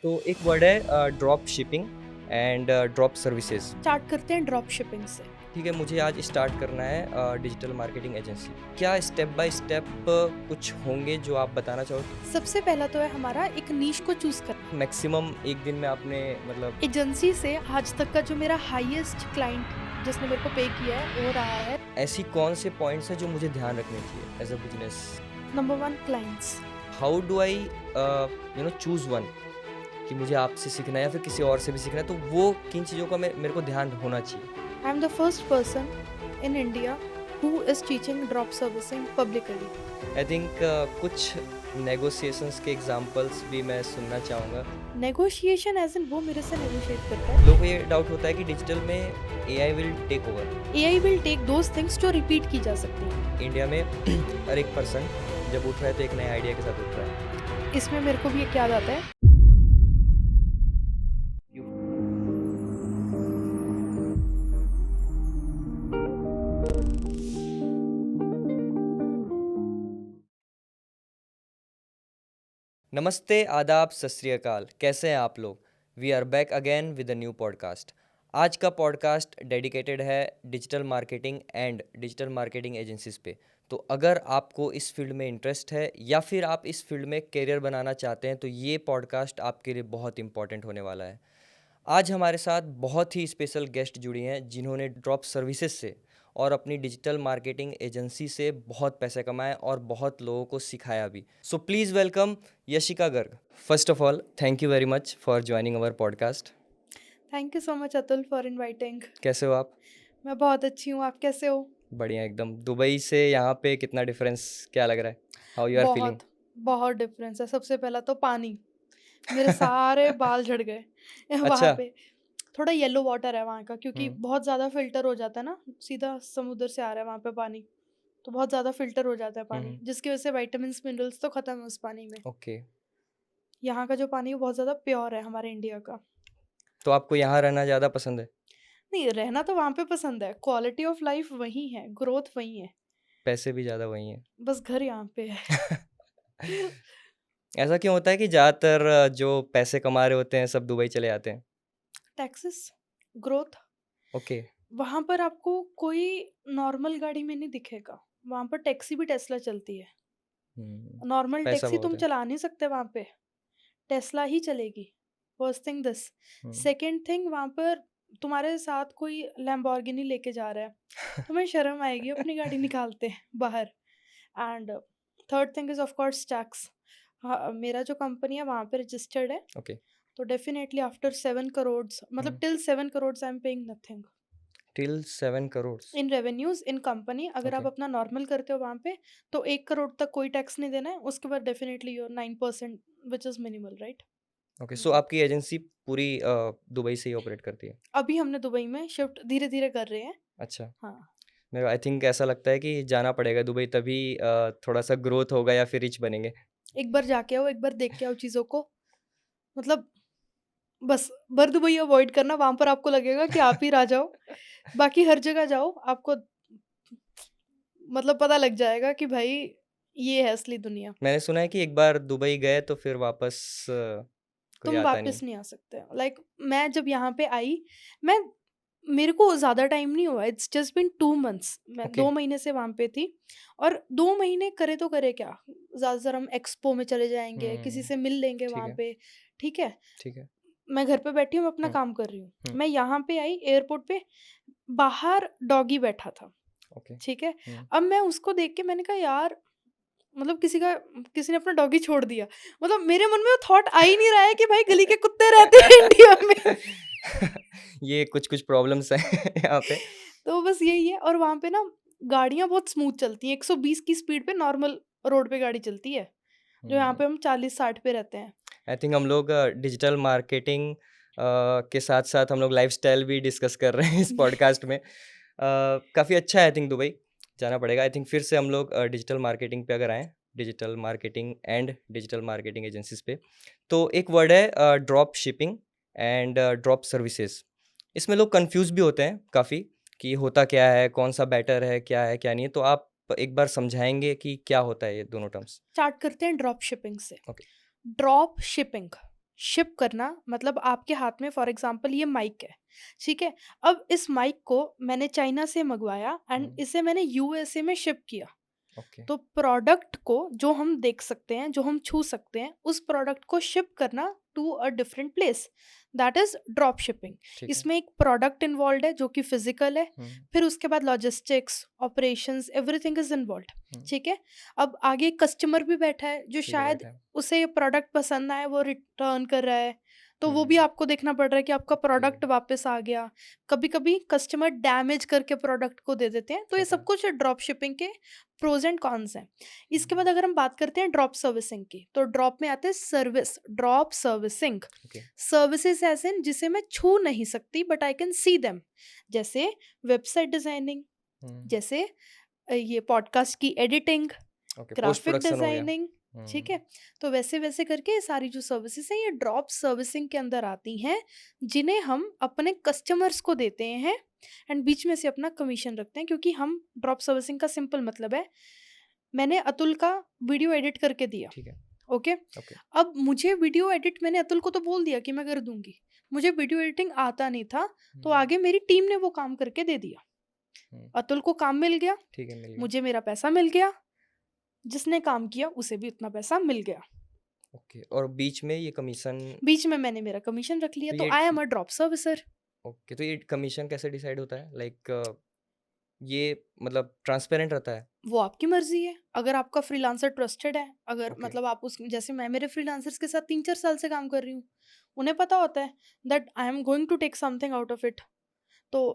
तो एक वर्ड है drop shipping and drop services. Start करते हैं ड्रॉप शिपिंग से। ठीक है, मुझे आज स्टार्ट करना है डिजिटल मार्केटिंग एजेंसी। क्या स्टेप बाय स्टेप कुछ होंगे जो आप बताना चाहोगे? सबसे पहला तो है हमारा एक नीश को चूज करना। मैक्सिमम एक दिन में आपने मतलब एजेंसी से आज तक का जो मेरा हाईएस्ट क्लाइंट जिसने मेरे को पे किया है वो रहा है ऐसी कौन से पॉइंट्स हैं जो मुझे ध्यान रखने चाहिए as a business? Number 1 clients. How do I choose one कि मुझे आपसे सीखना है या फिर किसी और से भी सीखना है, तो वो किन चीज़ों का मेरे को ध्यान होना चाहिए? आई am the first person in India who is teaching drop servicing publicly. I think कुछ नेगोशिएशंस के एग्जांपल्स भी मैं सुनना चाहूँगा। नेगोशिएशन एज इन वो मेरे से नेगोशिएट करता है। लोगों को ये डाउट होता है कि डिजिटल में AI will take over. AI will take those things जो रिपीट की जा सकती हैं। इंडिया में हर एक पर्सन जब उठ रहा है तो एक नए आइडिया के साथ उठ रहा है। इसमें मेरे को भी एक याद आता है। नमस्ते, आदाब, सत श्री अकाल। कैसे हैं आप लोग? We are back again with a new podcast. आज का पॉडकास्ट डेडिकेटेड है digital marketing and digital marketing agencies पे। तो अगर आपको इस फील्ड में इंटरेस्ट है या फिर आप इस फील्ड में करियर बनाना चाहते हैं तो ये पॉडकास्ट आपके लिए बहुत इंपॉर्टेंट होने वाला है। आज हमारे साथ बहुत ही स्पेशल गेस्ट जुड़ी हैं जिन्होंने ड्रॉप सर्विसेज से और अपनी डिजिटल मार्केटिंग एजेंसी से बहुत पैसे कमाए और बहुत लोगों को सिखाया भी। So please welcome Yashika Garg. First of all thank you very much for joining our podcast. Thank you so much Atul for inviting. कैसे हो आप? मैं बहुत अच्छी हूँ, आप कैसे हो? बढ़िया एकदम। दुबई से यहाँ पे कितना डिफरेंस क्या लग रहा है? How you are feeling? बहुत बहुत डिफरेंस है। सबसे पहला तो पानी, मेरे सारे बाल झड़ गए वहाँ अच्छा। पे। थोड़ा येलो वाटर है वहाँ का क्योंकि हम्म। बहुत ज़्यादा फ़िल्टर हो जाता है ना, सीधा समुद्र से आ रहा है वहाँ पे पानी, तो बहुत ज़्यादा फ़िल्टर हो जाता है पानी, हम्म। जिसकी वजह से विटामिन्स, मिनरल्स तो ख़त्म है उस पानी में। ओके। यहाँ का जो पानी है वो बहुत ज़्यादा प्योर है हमारे इंडिया का। तो आपको यहाँ रहना ज़्यादा पसंद है? नहीं, रहना तो वहाँ पे पसंद है, क्वालिटी ऑफ लाइफ़ वहीं है, ग्रोथ वहीं है, पैसे भी ज़्यादा वही हैं। बस घर यहाँ पे है। ऐसा क्यों होता है कि ज़्यादातर जो पैसे कमा रहे होते हैं सब दुबई चले जाते हैं? Taxes, growth. ओके। वहाँ पर आपको कोई नॉर्मल गाड़ी में नहीं दिखेगा। वहाँ पर टैक्सी भी टेस्ला चलती है। नॉर्मल पैसा टैक्सी बहुत तुम है। चला नहीं सकते वहाँ पे, टेस्ला ही चलेगी। First thing this. Hmm. Second thing, वहाँ पर तुम्हारे साथ कोई लैम्बोर्गिनी लेके जा रहा है, तुम्हें शर्म आएगी अपनी गाड़ी निकालते बाहर। And third thing is of course tax. हाँ, मेरा जो कंपनी है वहाँ पे रजिस्टर्ड है, ओके। तो डेफिनेटली आफ्टर 7 करोड़, मतलब हुँ। Till 7 crore I am paying nothing. Till 7 crore. In revenues in company, अगर ओके। आप अपना नॉर्मल करते हो वहाँ पे तो 1 करोड़ तक कोई टैक्स नहीं देना है, उसके बाद definitely your 9% which is minimal, right? Okay, so आपकी एजेंसी पूरी दुबई से ही ऑपरेट करती है? अभी हमने दुबई में शिफ्ट धीरे धीरे कर रहे हैं। अच्छा। हाँ, मेरा आई थिंक ऐसा लगता है कि जाना पड़ेगा दुबई तभी थोड़ा-सा ग्रोथ होगा या फिर रिच बनेंगे। एक बार जाके आओ, एक बार देख के आओ चीज़ों को। मतलब बस भर दुबई अवॉइड करना, वहाँ पर आपको लगेगा कि आप ही राजा हो। बाकी हर जगह जाओ, आपको मतलब पता लग जाएगा कि भाई ये है असली दुनिया। मैंने सुना है कि एक बार दुबई गए तो फिर वापस कोई तुम आता नहीं वापस है। नहीं आ सकते। लाइक मैं जब यहाँ पे आई, मैं मेरे को ज़्यादा टाइम नहीं हुआ, इट्स जस्ट बीन 2 मंथ्स। मैं ओके। 2 महीने से वहाँ पे थी और 2 महीने करे तो करे क्या? ज़्यादातर हम एक्सपो में चले जाएँगे, किसी हुँ। से मिल लेंगे ठीक वहाँ है, पे, ठीक है? ठीक है। मैं घर पे बैठी हूँ, मैं अपना हुँ, काम कर रही हूँ। हुँ। मैं यहाँ पे आई एयरपोर्ट पे, बाहर डॉगी बैठा था, ओके। ठीक है? हुँ। अब मैं उसको देख के मैंने कहा यार, मतलब किसी ने अपना डॉगी छोड़ दिया। मतलब मेरे मन में वो थॉट आ ही नहीं रहा है कि भाई गली के कुत्ते रहते हैं इंडिया में। ये कुछ-कुछ प्रॉब्लम्स हैं यहाँ पे। तो बस यही है। और वहाँ पे ना गाड़ियाँ बहुत स्मूथ चलती हैं, 120 की स्पीड पे नॉर्मल रोड पे गाड़ी चलती है, जो यहाँ हुँ। पे हम 40-60 पे रहते हैं। आई थिंक हम लोग डिजिटल मार्केटिंग के साथ-साथ हम लोग लाइफ़स्टाइल भी डिस्कस कर रहे हैं इस पॉडकास्ट में। काफ़ी अच्छा है आई थिंक दुबई, जाना पड़ेगा। आई थिंक फिर से हम लोग डिजिटल मार्केटिंग पे अगर आएँ, digital marketing and digital marketing agencies पे, तो एक वर्ड है drop shipping and drop services. इसमें लोग कन्फ्यूज़ भी होते हैं काफ़ी कि होता क्या है, कौन-सा बेटर है, क्या नहीं है? तो आप एक बार समझाएँगे कि क्या होता है ये दोनों टर्म्स? स्टार्ट करते हैं ड्रॉप शिपिंग से। ओके। ड्रॉप शिपिंग, शिप करना मतलब आपके हाथ में फॉर एग्जांपल ये माइक है, ठीक है? अब इस माइक को मैंने चाइना से मंगवाया एंड हम्म, इसे मैंने यूएसए में शिप किया। ओके। तो प्रोडक्ट को जो हम देख सकते हैं, जो हम छू सकते हैं, उस प्रोडक्ट को शिप करना to a different place, that is drop shipping. ठीक है। इसमें एक प्रोडक्ट इन्वॉल्व है जो कि फिजिकल है, हम्म, फिर उसके बाद logistics, operations, everything is involve, hmm, ठीक है? अब आगे कस्टमर भी बैठा है जो ठीक है, शायद बैठा है। उसे ये प्रोडक्ट पसंद आए, वो रिटर्न कर रहा है, तो वो भी हम्म, आपको देखना पड़ रहा है कि आपका ओके। प्रोडक्ट वापस आ गया। कभी कभी कस्टमर डैमेज करके प्रोडक्ट को दे देते हैं, तो ये होता सब है। कुछ ड्रॉप शिपिंग के प्रोज एंड कॉन्स हैं। इसके हम्म, बाद अगर हम बात करते हैं ड्रॉप सर्विसिंग की, तो ड्रॉप में आते हैं service, drop servicing. Okay. Services ऐसे हैं जिसे मैं छू नहीं सकती but I can see them, जैसे वेबसाइट डिजाइनिंग, हम्म, जैसे ये पॉडकास्ट की editing, okay, post graphic production हो गया। डिजाइनिंग, ठीक है? तो वैसे वैसे करके ये सारी जो सर्विसेज हैं ये ड्रॉप सर्विसिंग के अंदर आती हैं, जिन्हें हम अपने कस्टमर्स को देते हैं एंड बीच में से अपना कमीशन रखते हैं, क्योंकि हम ड्रॉप सर्विसिंग का सिंपल मतलब है, मैंने अतुल का वीडियो एडिट करके दिया, ठीक है। ओके? ओके। अब मुझे वीडियो एडिट, मैंने अतुल को तो बोल दिया कि मैं कर दूंगी, मुझे वीडियो एडिटिंग आता नहीं था, तो हम्म, आगे मेरी टीम ने वो काम करके दे दिया। हम्म, अतुल को काम मिल गया, ठीक है, मिल गया। मुझे मेरा पैसा मिल गया, जिसने काम किया उसे भी उतना पैसा मिल गया। ओके, और बीच में ये कमीशन। बीच में मैंने मेरा कमीशन रख लिया, तो तो ये I am a drop servicer. Okay, तो ये कमीशन कैसे डिसाइड होता है? लाइक ये मतलब ट्रांसपेरेंट रहता है? वो आपकी मर्जी है, अगर आपका फ्रीलांसर ट्रस्टेड है, अगर ओके। मतलब आप उस, जैसे मैं मेरे फ्रीलांसर्स के साथ 3-4 साल से काम कर रही हूँ, उन्हें पता होता है that I am going to take something out of it. तो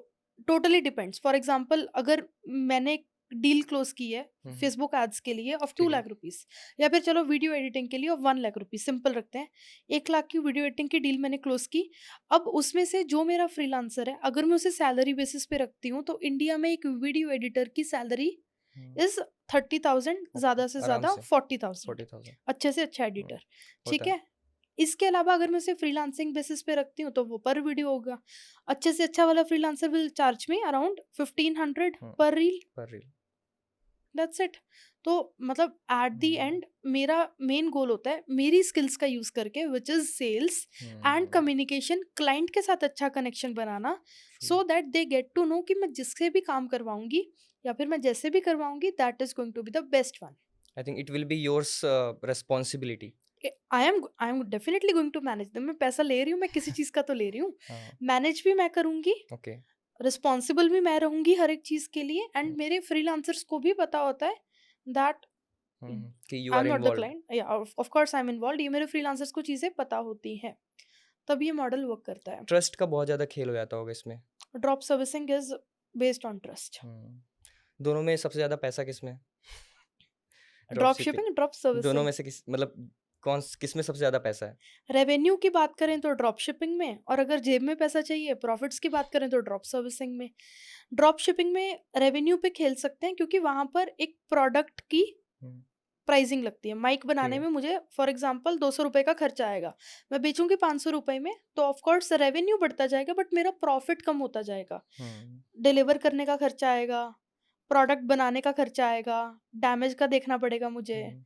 टोटली डिपेंड्स, फॉर एग्जांपल अगर मैंने डील क्लोज की है हम्म, फेसबुक एड्स के लिए ऑफ टू ठीक है। लाख रुपीज, या फिर चलो वीडियो एडिटिंग के लिए ऑफ 1 लाख रुपीज, सिंपल रखते हैं, 1 लाख की वीडियो एडिटिंग की डील मैंने क्लोज की। अब उसमें से जो मेरा फ्रीलांसर है, अगर मैं उसे सैलरी बेसिस पे रखती हूँ, तो इंडिया में एक वीडियो एडिटर की सैलरी हम्म, इज 30,000, ओके, ज़्यादा से आराम ज़्यादा से 40,000, 40,000। अच्छे से अच्छा एडिटर, होता ठीक है। है? इसके अलावा अगर मैं उसे फ्रीलांसिंग बेसिस पे रखती हूँ, तो वो पर वीडियो होगा। अच्छे से अच्छा वाला freelancer will charge me around 1500 per reel, per reel. That's it. तो मतलब एट द हम्म, एंड मेरा मेन गोल होता है मेरी स्किल्स का यूज करके, which is sales and hmm, communication, client के साथ अच्छा कनेक्शन बनाना, true. So that they get to know कि मैं जिससे भी काम करवाऊंगी या फिर मैं जैसे भी करवाऊंगी, that is going to be the best one. I think it will be yours responsibility. I am definitely going to manage them. मैं पैसा ले रही हूँ, मैं किसी चीज का तो ले रही हूँ, हाँ। मैनेज भी मैं करूंगी, ओके। रिस्पॉन्सिबल भी मैं रहूंगी हर एक चीज के लिए, एंड मेरे फ्रीलांसर्स को भी पता होता है दैट कि you I are am not the involve. Client, या of course I am involve, ये मेरे फ्रीलांसर्स को चीजें पता होती हैं, तब ये मॉडल वर्क करता है। ट्रस्ट का बहुत ज़्यादा खेल हो जाता होगा इसमें। Drop servicing is based on trust. दोनों में सबसे ज़्यादा पैसा किस में? Drop drop shipping. Shipping, drop दोनों सर्विसिंग। में से किस मतलब किस में सबसे ज़्यादा पैसा है? रेवेन्यू की बात करें तो ड्रॉप शिपिंग में, और अगर जेब में पैसा चाहिए, प्रॉफिट्स की बात करें तो ड्रॉप सर्विसिंग में। ड्रॉप शिपिंग में रेवेन्यू पे खेल सकते हैं, क्योंकि वहां पर एक प्रोडक्ट की हम्म, प्राइसिंग लगती है। माइक ठीक बनाने है। में मुझे फॉर एग्जांपल 200 रुपए का खर्चा आएगा, मैं बेचूंगी 500 रुपए में, तो ऑफ कोर्स रेवेन्यू बढ़ता जाएगा बट मेरा प्रॉफिट कम होता जाएगा। हम्म, डिलीवर करने का खर्चा आएगा, प्रोडक्ट बनाने का खर्चा आएगा, डैमेज का देखना पड़ेगा मुझे, हम्म,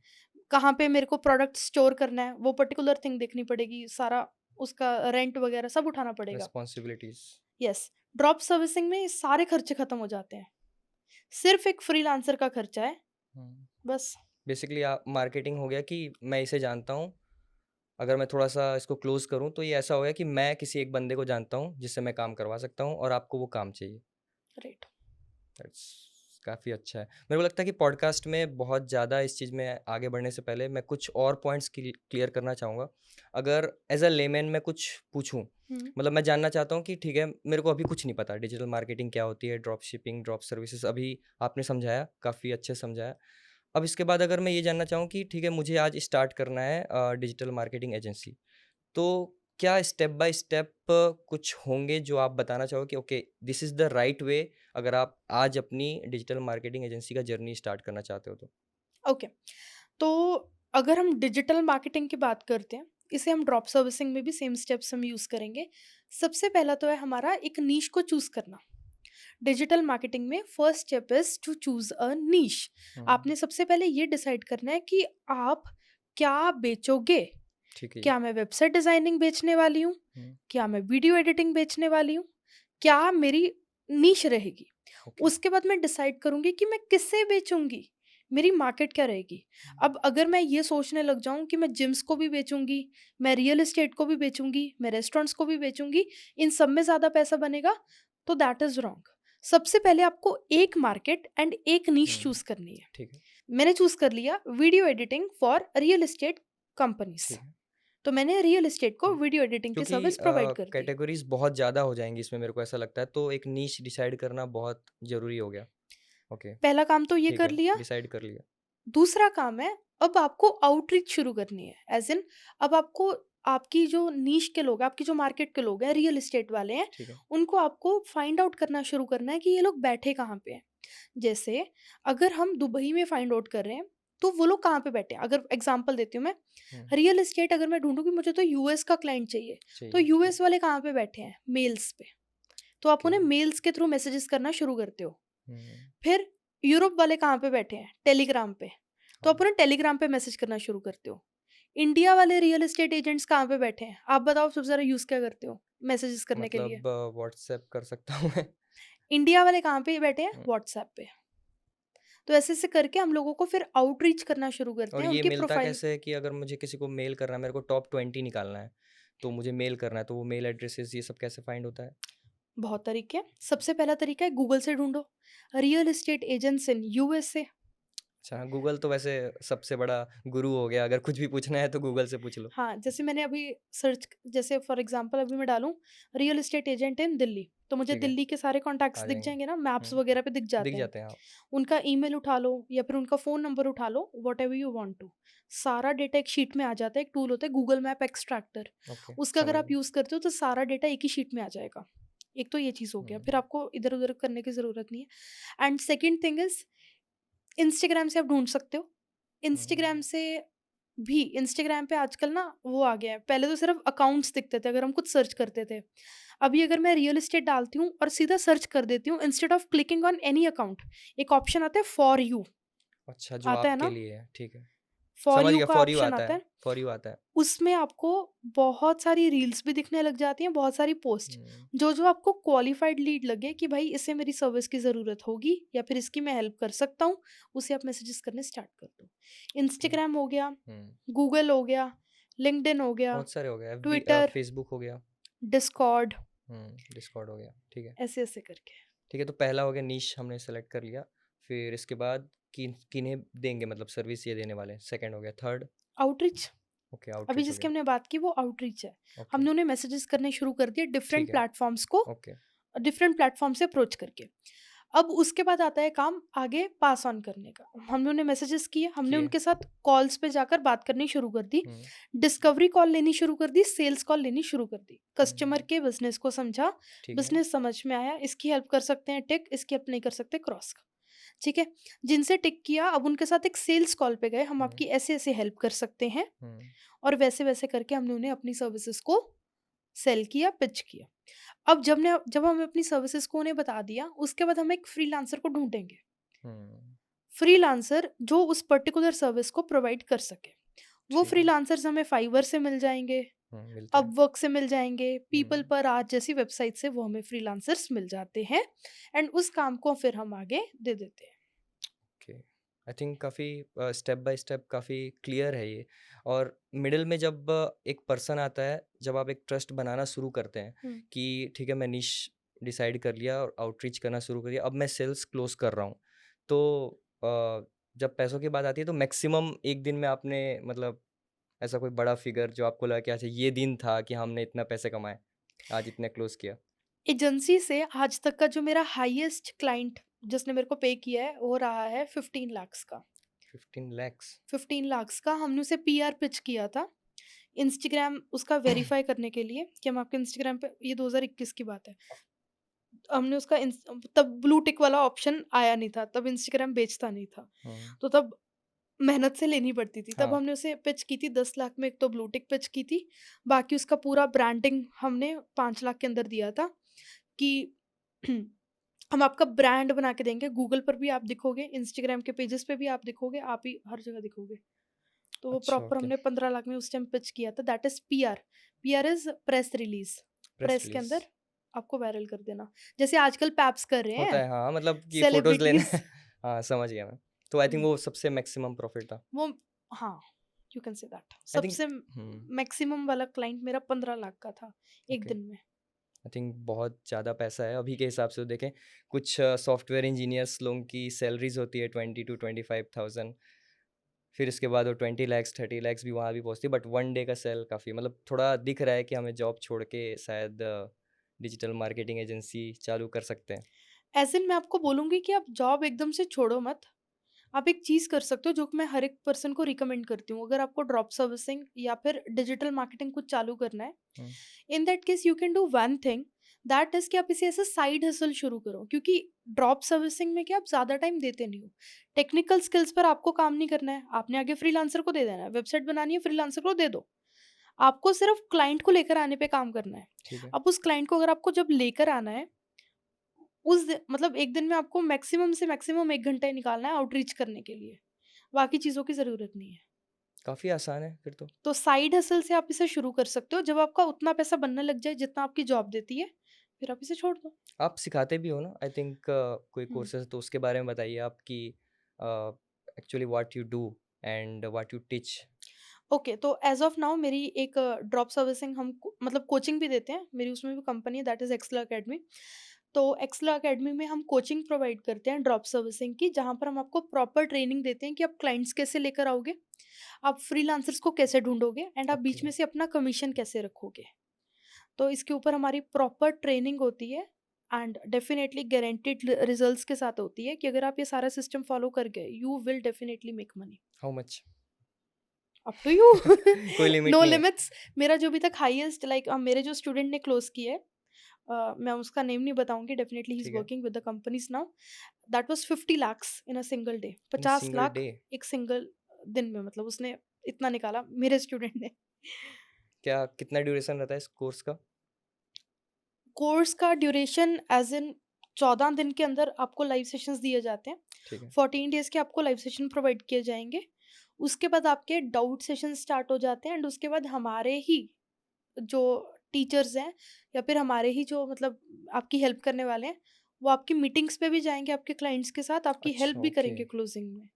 कहाँ पे मेरे को प्रोडक्ट स्टोर करना है वो पर्टिकुलर थिंग देखनी पड़ेगी, सारा उसका रेंट वगैरह सब उठाना पड़ेगा। रिस्पॉन्सिबिलिटीज। यस। ड्रॉप सर्विसिंग में ये सारे खर्चे खत्म हो जाते हैं, सिर्फ एक फ्रीलांसर का खर्चा है, बस। बेसिकली आप मार्केटिंग हो गया कि मैं इसे जानता हूँ, अगर मैं थोड़ा सा इसको क्लोज करूँ तो ये ऐसा हो गया कि मैं किसी एक बंदे को जानता हूँ जिससे मैं काम करवा सकता हूँ और आपको वो काम चाहिए। राइट। दैट्स काफ़ी अच्छा है। मेरे को लगता है कि पॉडकास्ट में बहुत ज़्यादा इस चीज़ में आगे बढ़ने से पहले मैं कुछ और पॉइंट्स क्लियर करना चाहूँगा। अगर एज अ लेमैन मैं कुछ पूछूँ, हम्म। मतलब मैं जानना चाहता हूँ कि ठीक है, मेरे को अभी कुछ नहीं पता डिजिटल मार्केटिंग क्या होती है, ड्रॉप शिपिंग, ड्रॉप सर्विसेज अभी आपने समझाया, काफ़ी अच्छे से समझाया। अब इसके बाद अगर मैं ये जानना चाहूँ कि ठीक है, मुझे आज स्टार्ट करना है डिजिटल मार्केटिंग एजेंसी, तो क्या स्टेप बाय स्टेप कुछ होंगे जो आप बताना चाहो कि okay this is the right way, अगर आप आज अपनी डिजिटल मार्केटिंग एजेंसी का जर्नी स्टार्ट करना चाहते हो तो? ओके। तो अगर हम डिजिटल मार्केटिंग की बात करते हैं, इसे हम ड्रॉप सर्विसिंग में भी सेम स्टेप्स हम यूज़ करेंगे। सबसे पहला तो है हमारा एक नीश को चूज़ करना। डिजिटल मार्केटिंग में first step is to choose a niche. Hmm, आपने सबसे पहले ये डिसाइड करना है कि आप क्या बेचोगे? ठीक है जी। क्या मैं वेबसाइट डिज़ाइनिंग बेचने वाली हूँ? हुँ, क्या मैं वीडियो एडिटिंग बेचने वाली हूँ? क्या मेरी नीश रहेगी? ओके। उसके बाद मैं डिसाइड करूँगी कि मैं किससे बेचूँगी, मेरी मार्केट क्या रहेगी। अब अगर मैं ये सोचने लग जाऊँ कि मैं जिम्स को भी बेचूँगी, मैं रियल एस्टेट को भी बेचूँगी, मैं रेस्टोरेंट्स को भी बेचूँगी, इन सब में ज़्यादा पैसा बनेगा, तो दैट इज़ रॉन्ग। सबसे पहले आपको एक मार्केट एंड एक नीश हुँ, चूज़ करनी है। ठीक है, मैंने चूज़ कर लिया video editing for real estate companies. ठीक है। तो मैंने रियल एस्टेट को हुँ, वीडियो एडिटिंग की क्योंकि सर्विस प्रोवाइड कर दी। कैटेगरीज़ बहुत ज़्यादा हो जाएँगी इसमें मेरे को ऐसा लगता है, तो एक नीश डिसाइड करना बहुत ज़रूरी हो गया। ओके, पहला काम तो ये ठीक कर है, लिया। डिसाइड कर लिया। दूसरा काम है, अब आपको आउटरीच शुरू करनी है। एज़ इन अब आपको आपकी जो नीश के लोग हैं, आपकी जो मार्केट के लोग हैं, रियल एस्टेट वाले हैं, ठीक है, उनको आपको फाइंड आउट करना शुरू करना है कि ये लोग बैठे कहाँ पे हैं। जैसे अगर हम दुबई में फाइंड आउट कर रहे हैं, तो वो लोग कहाँ पे बैठे हैं? अगर एग्ज़ाम्पल देती हूँ मैं, हुँ, रियल एस्टेट अगर मैं ढूँढूँ कि मुझे तो यूएस का क्लाइंट चाहिए, तो चाहिए, ठीक है, यूएस वाले कहाँ पे बैठे हैं? मेल्स पे। तो आप ओके। उन्हें मेल्स के थ्रू मैसेजेस करना शुरू करते हो। हुँ, फिर यूरोप वाले कहाँ पे बैठे हैं? टेलीग्राम पे। तो हाँ, आप उन्हें टेलीग्राम पे मैसेज करना शुरू करते हो। इंडिया वाले रियल एस्टेट एजेंट्स कहाँ पे बैठे हैं? आप बताओ सबसे ज़्यादा यूज़ क्या करते हो मैसेजेस करने के लिए? मतलब व्हाट्सएप कर सकता हूँ मैं। इंडिया वाले कहाँ पे बैठे हैं? हुँ, व्हाट्सऐप पे। तो ऐसे-ऐसे करके हम लोगों को फिर आउटरीच करना शुरू करते और हैं ये उनकी मिलता प्रोफाइल। कैसे है कि अगर मुझे किसी को मेल करना है, मेरे को टॉप 20 निकालना है, तो मुझे मेल करना है, तो वो मेल एड्रेसेस ये सब कैसे फाइंड होता है? बहुत तरीके हैं। सबसे पहला तरीका है गूगल से ढूँढो। Real estate agents in USA. अच्छा, गूगल तो वैसे सबसे बड़ा गुरु हो गया, अगर कुछ भी पूछना है तो गूगल से पूछ लो। हाँ, जैसे मैंने अभी सर्च जैसे फॉर एग्ज़ाम्पल अभी मैं डालूँ real estate agent in Delhi, तो मुझे ठीक है, दिल्ली के सारे कॉन्टैक्ट्स आ दिख जाएँगे। जाएँगे ना, मैप्स हुँ, वगैरह पे दिख दिख जाते हैं। जाते हैं, हाँ। उनका ईमेल उठा लो या फिर उनका फ़ोन नंबर उठा लो, व्हाटएवर यू वांट टू। सारा डेटा एक शीट में आ जाता है, एक टूल होता है गूगल मैप एक्सट्रैक्टर, ओके, उसका अगर समझ आप गया। यूज़ करते हो तो सारा डेटा एक ही शीट में आ जाएगा। एक तो ये चीज़ हो गया, फिर हुँ, आपको इधर-उधर करने की ज़रूरत नहीं है। And second thing is Instagram से आप ढूँढ सकते हो। हुँ, इंस्टाग्राम से भी इंस्टाग्राम पे आजकल ना वो आ गया है, पहले तो सिर्फ़ अकाउंट्स दिखते थे अगर हम कुछ सर्च करते थे। अभी अगर मैं रियल एस्टेट डालती हूँ और सीधा सर्च कर देती हूँ instead of clicking on any account, एक ऑप्शन आता है फॉर यू, अच्छा जो आता है आपके ना? लिए है, ठीक है। फॉर समझ यू गया, का फॉर यू ऑप्शन आता आता है, है। फॉर यू आता है। उसमें आपको बहुत सारी रील्स भी दिखने लग जाती हैं, बहुत सारी पोस्ट। हुँ, जो-जो आपको क्वालिफाइड लीड लगे कि भाई इसे मेरी सर्विस की ज़रूरत होगी या फिर इसकी मैं हेल्प कर सकता हूँ, उसे आप मैसेजेस करने स्टार्ट कर दो। ओके। इंस्टाग्राम हो गया, हुँ, गूगल हो गया, लिंक्डइन हो गया, बहुत सारे हो गए, ट्विटर, फ़ेसबुक हो गया। डिस्कॉर्ड, डिस्कॉर्ड हो गया, ठीक है। ऐसे-ऐसे करके। ठीक है, तो पहला हो गया नीश हमने सेलेक्ट कर लिया, फिर इसके बाद किन्हें देंगे मतलब सर्विस ये देने वाले हैं, सेकंड हो गया, थर्ड आउटरीच, ओके अभी आउटरीच हो जिसकी गया, हमने बात की वो आउटरीच है। ओके, हमने उन्हें मैसेजेस करने शुरू कर दिए ठीक डिफरेंट है, प्लेटफ़ॉर्म्स को, ओके, डिफरेंट प्लेटफ़ॉर्म से अप्रोच करके। अब उसके बाद आता है काम आगे पास ऑन करने का। हमने उन्हें मैसेजेस किए, हमने किए, उनके साथ कॉल्स पे जाकर बात करनी शुरू कर दी, हुँ, डिस्कवरी कॉल लेनी शुरू कर दी, सेल्स कॉल लेनी शुरू कर दी। कस्टमर हुँ, के बिज़नेस को समझा, ठीक है, बिज़नेस समझ में आया, इसकी हेल्प कर सकते हैं टिक, इसकी हेल्प नहीं कर सकते क्रॉस का। ठीक है? जिनसे टिक किया अब उनके साथ एक सेल्स कॉल पे गए, हम हुँ, आपकी ऐसे-ऐसे हेल्प कर सकते हैं हुँ, और वैसे-वैसे करके हमने उन्हें अपनी सर्विसेज़ को सेल किया, पिच किया। अब जब हमने अपनी सर्विसेज़ को उन्हें बता दिया, उसके बाद हम एक फ्रीलांसर को ढूँढेंगे। हुँ, फ्रीलांसर जो उस पर्टिकुलर सर्विस को प्रोवाइड कर सके। वो ठीक है, फ्रीलांसर्स हमें फाइवर से मिल जाएँगे, मिलते हैं, अपवर्क से मिल जाएँगे, पीपल हुँ, पर आज जैसी वेबसाइट से वो हमें फ्रीलांसर्स मिल जाते हैं एंड उस काम को फिर हम आगे दे देते हैं। ओके। आई थिंक काफ़ी स्टेप बाय स्टेप काफ़ी क्लियर है ये और मिडल में जब एक पर्सन आता है, जब आप एक ट्रस्ट बनाना शुरू करते हैं हुँ। कि ठीक है मैं निश डिसाइड कर लिया और आउटरीच करना शुरू कर दिया, अब मैं सेल्स क्लोज़ कर रहा हूँ। तो जब पैसों की बात आती है तो मैक्सिमम 1 दिन में आपने मतलब ऐसा कोई बड़ा फिगर जो आपको लगा कि अच्छा ये दिन था कि हमने इतना पैसे कमाए, आज इतने क्लोज़ किया? एजेंसी से आज तक का जो मेरा हाईएस्ट क्लाइंट जिसने मेरे को पे किया है, वो रहा है 15 लाख्स का। 15 लैक्स 15 लाख्स का हमने उसे पीआर पिच किया था। इंस्टाग्राम उसका वेरीफ़ाई करने के लिए कि हम आपके इंस्टाग्राम पे, ये 2021 की बात है। हमने उसका तब ब्लू टिक वाला ऑप्शन आया नहीं था, तब इंस्टाग्राम बेचता नहीं था। हुँ, तो तब मेहनत से लेनी पड़ती थी। तब हाँ, हमने उसे पिच की थी 10 लाख में, एक तो ब्लू टिक पिच की थी। बाकी उसका पूरा ब्रांडिंग हमने 5 लाख के अंदर दिया था कि हम आपका ब्रांड बना के देंगे। गूगल पर भी आप दिखोगे, इंस्टाग्राम के पेजेस पे भी आप दिखोगे, आप ही हर जगह दिखोगे। तो वो अच्छा, प्रॉपर ओके। हमने 15 लाख में उस टाइम पिच किया था। That is PR. PR is press release. Press press के रिलीज़ अंदर आपको वायरल कर देना। जैसे आजकल पैप्स कर रहे होता हैं, है, हाँ, मतलब कि फ़ोटोज़ लेना सेलिब्रिटीज़। है। हाँ, समझ गया मैं। तो आई थिंक हुँ, वो सबसे मैक्सिमम प्रॉफ़िट था। वो हाँ, you can say that. I think सबसे हुँ, मैक्सिमम वाला क्लाइंट मेरा 15 लाख का था, 1 ओके। दिन में। आई थिंक बहुत ज़्यादा पैसा है अभी के हिसाब से तो देखें, कुछ सॉफ्टवेयर इंजीनियर्स लोगों की सैलरीज़ होती है 20 टू 25,000, फिर इसके बाद वो 20 लैक्स 30 लैक्स भी वहाँ भी पहुँचती है, बट 1 डे का सेल काफ़ी मतलब थोड़ा दिख रहा है कि हमें जॉब छोड़ के शायद डिजिटल मार्केटिंग एजेंसी चालू कर सकते हैं। ऐसे में मैं आपको बोलूँगी कि आप जॉब एकदम से छोड़ो मत। आप एक चीज़ कर सकते हो जो कि मैं हर एक पर्सन को रिकमेंड करती हूँ। अगर आपको ड्रॉप सर्विसिंग या फिर डिजिटल मार्केटिंग कुछ चालू करना है, hmm, in that case you can do one thing, that is कि आप इसे एज़ अ साइड हसल शुरू करो। क्योंकि ड्रॉप सर्विसिंग में क्या आप ज़्यादा टाइम देते नहीं हो। टेक्निकल स्किल्स पर आपको काम नहीं करना है, आपने आगे फ्रीलांसर को दे देना है। वेबसाइट बनानी है, फ्रीलांसर को दे दो। आपको सिर्फ क्लाइंट को लेकर आने पे काम करना है। ठीक है। अब उस क्लाइंट को अगर आपको जब लेकर आना है, मतलब 1 दिन में आपको मैक्सिमम से मैक्सिमम 1 घंटा ही निकालना है आउटरीच करने के लिए। बाकी चीज़ों की ज़रूरत नहीं है। काफ़ी आसान है फिर तो। तो साइड हसल से आप इसे शुरू कर सकते हो। जब आपका उतना पैसा बनने लग जाए जितना आपकी जॉब देती है, फिर आप इसे छोड़ दो। आप सिखाते भी हो ना? आई थिंक कोई हुँ। कोर्सेज़ तो उसके बारे में बताइए आप कि actually what you do and what you teach? Okay, तो एज़ ऑफ नाउ मेरी एक ड्रॉप सर्विसिंग हम को मतलब कोचिंग भी देते हैं। मेरी उसमें भी कंपनी है, दैट इज़ एक्सेल अकेडमी। तो एक्सेल अकेडमी में हम कोचिंग प्रोवाइड करते हैं ड्रॉप सर्विसिंग की, जहाँ पर हम आपको प्रॉपर ट्रेनिंग देते हैं कि आप क्लाइंट्स कैसे लेकर आओगे, आप फ्रीलांसर्स को कैसे ढूँढोगे एंड आप बीच ओके, में से अपना कमीशन कैसे रखोगे। तो इसके ऊपर हमारी प्रॉपर ट्रेनिंग होती है एंड डेफिनेटली गारंटीड रिजल्ट्स के साथ होती है कि अगर आप ये सारा सिस्टम फॉलो कर गए, you will definitely make money. How much? Up to you. कोई लिमिट नो नहीं है? लिमिट्स। मेरा जो अभी तक हाईएस्ट लाइक मेरे जो स्टूडेंट ने क्लोज किया है, मैं उसका नेम नहीं बताऊंगी, डेफिनेटली ही इज ठीक है। Working with the companies now. That was 50 lakhs in a single day. In 50 single lakh day? एक सिंगल दिन में, मतलब उसने इतना निकाला मेरे स्टूडेंट ने। क्या कितना ड्यूरेशन रहता है इस कोर्स का? कोर्स का ड्यूरेशन एज इन 14 दिन के अंदर आपको लाइव सेशंस दिए जाते हैं। ठीक है, 14 डेज के आपको लाइव सेशन प्रोवाइड किए जाएंगे। उसके बाद आपके डाउट सेशन स्टार्ट हो जाते हैं एंड उसके बाद हमारे ही जो टीचर्स हैं या फिर हमारे ही जो मतलब आपकी हेल्प करने वाले हैं, वो आपकी मीटिंग्स पे भी जाएंगे, आपके क्लाइंट्स के साथ आपकी हेल्प अच्छा, भी ओके। करेंगे क्लोजिंग में।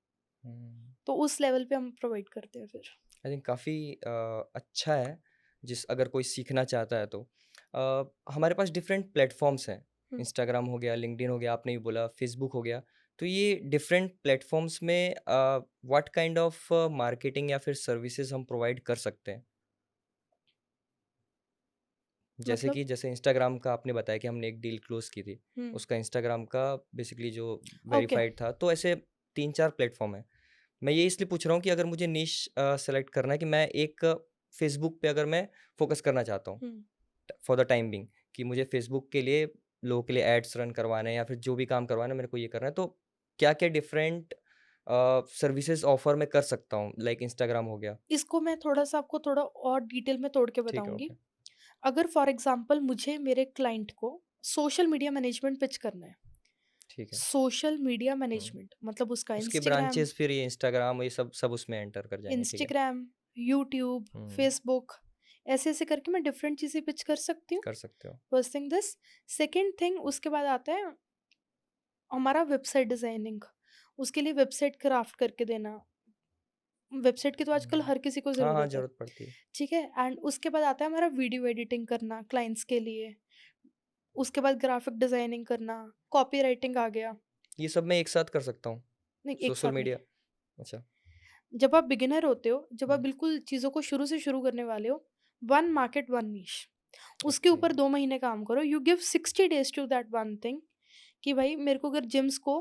हुँ, तो उस लेवल पे हम प्रोवाइड करते हैं फिर। आई थिंक काफ़ी अच्छा है, जिस अगर कोई सीखना चाहता है तो। हमारे पास डिफरेंट प्लेटफ़ॉर्म्स हैं, हम्म, इंस्टाग्राम हो गया, लिंक्डइन हो गया, आपने भी बोला, फेसबुक हो गया। तो ये डिफरेंट प्लेटफ़ॉर्म्स में व्हाट काइंड ऑफ मार्केटिंग या फिर सर्विसेज़ हम प्रोवाइड कर सकते हैं? जैसे मतलब कि जैसे इंस्टाग्राम का आपने बताया कि हमने एक डील क्लोज़ की थी, हम्म, उसका इंस्टाग्राम का बेसिकली जो ओके। वेरिफाइड था, तो ऐसे 3-4 प्लेटफ़ॉर्म हैं। मैं ये इसलिए पूछ रहा हूँ कि अगर मुझे निश सेलेक्ट करना है कि मैं एक फ़ेसबुक पे अगर मैं फ़ोकस करना चाहता हूँ, हम्म, फॉर द टाइम बीइंग कि मुझे फ़ेसबुक के लिए लोगों के लिए एड्स रन करवाने हैं या फिर जो भी काम करवाना है मेरे को ये करना है, तो क्या-क्या डिफरेंट सर्विसेज़ ऑफ़र मैं कर सकता हूँ? लाइक इंस्टाग्राम हो गया। इसको मैं थोड़ा सा आपको थोड़ा और डिटेल में तोड़ के ठीक है, बताऊंगी। ओके। अगर फॉर एग्जांपल मुझे मेरे क्लाइंट को सोशल मीडिया मैनेजमेंट पिच करना है, ठीक है। सोशल मीडिया हुँ। मैनेजमेंट मतलब उसका उसके इंस्टाग्राम, ब्रांचेज़ फिर ये इंस्टाग्राम ये सब सब उसमें एंटर कर जाएँगे, ठीक है। इंस्टाग्राम, यूट्यूब, हुँ, फेसबुक, ऐसे-ऐसे करके मैं डिफरेंट चीज़ें पिच कर सकती हूँ। कर सकते हो। First thing this, second thing उसके बाद आता है हमारा वेबसाइट डिज़ाइनिंग। उसके लिए वेबसाइट क्राफ्ट करके देना। वेबसाइट की तो आजकल हुँ। हर किसी को हाँ, हाँ, ज़रूरत है, ज़रूरत पड़ती है। ठीक है? एंड उसके बाद आता है हमारा वीडियो एडिटिंग करना क्लाइंट्स के लिए। उसके बाद ग्राफिक डिज़ाइनिंग करना, कॉपीराइटिंग आ गया। ये सब मैं एक साथ कर सकता हूँ, नहीं, एक सोशल साथ नहीं। मीडिया अच्छा। जब आप बिगिनर होते हो, जब आप हुँ, बिल्कुल चीज़ों को शुरू से शुरू करने वाले हो, वन मार्केट वन नीश, उसके ओके। ऊपर 2 महीने काम करो। You give 60 days to that one thing कि भाई मेरे को अगर जिम्स को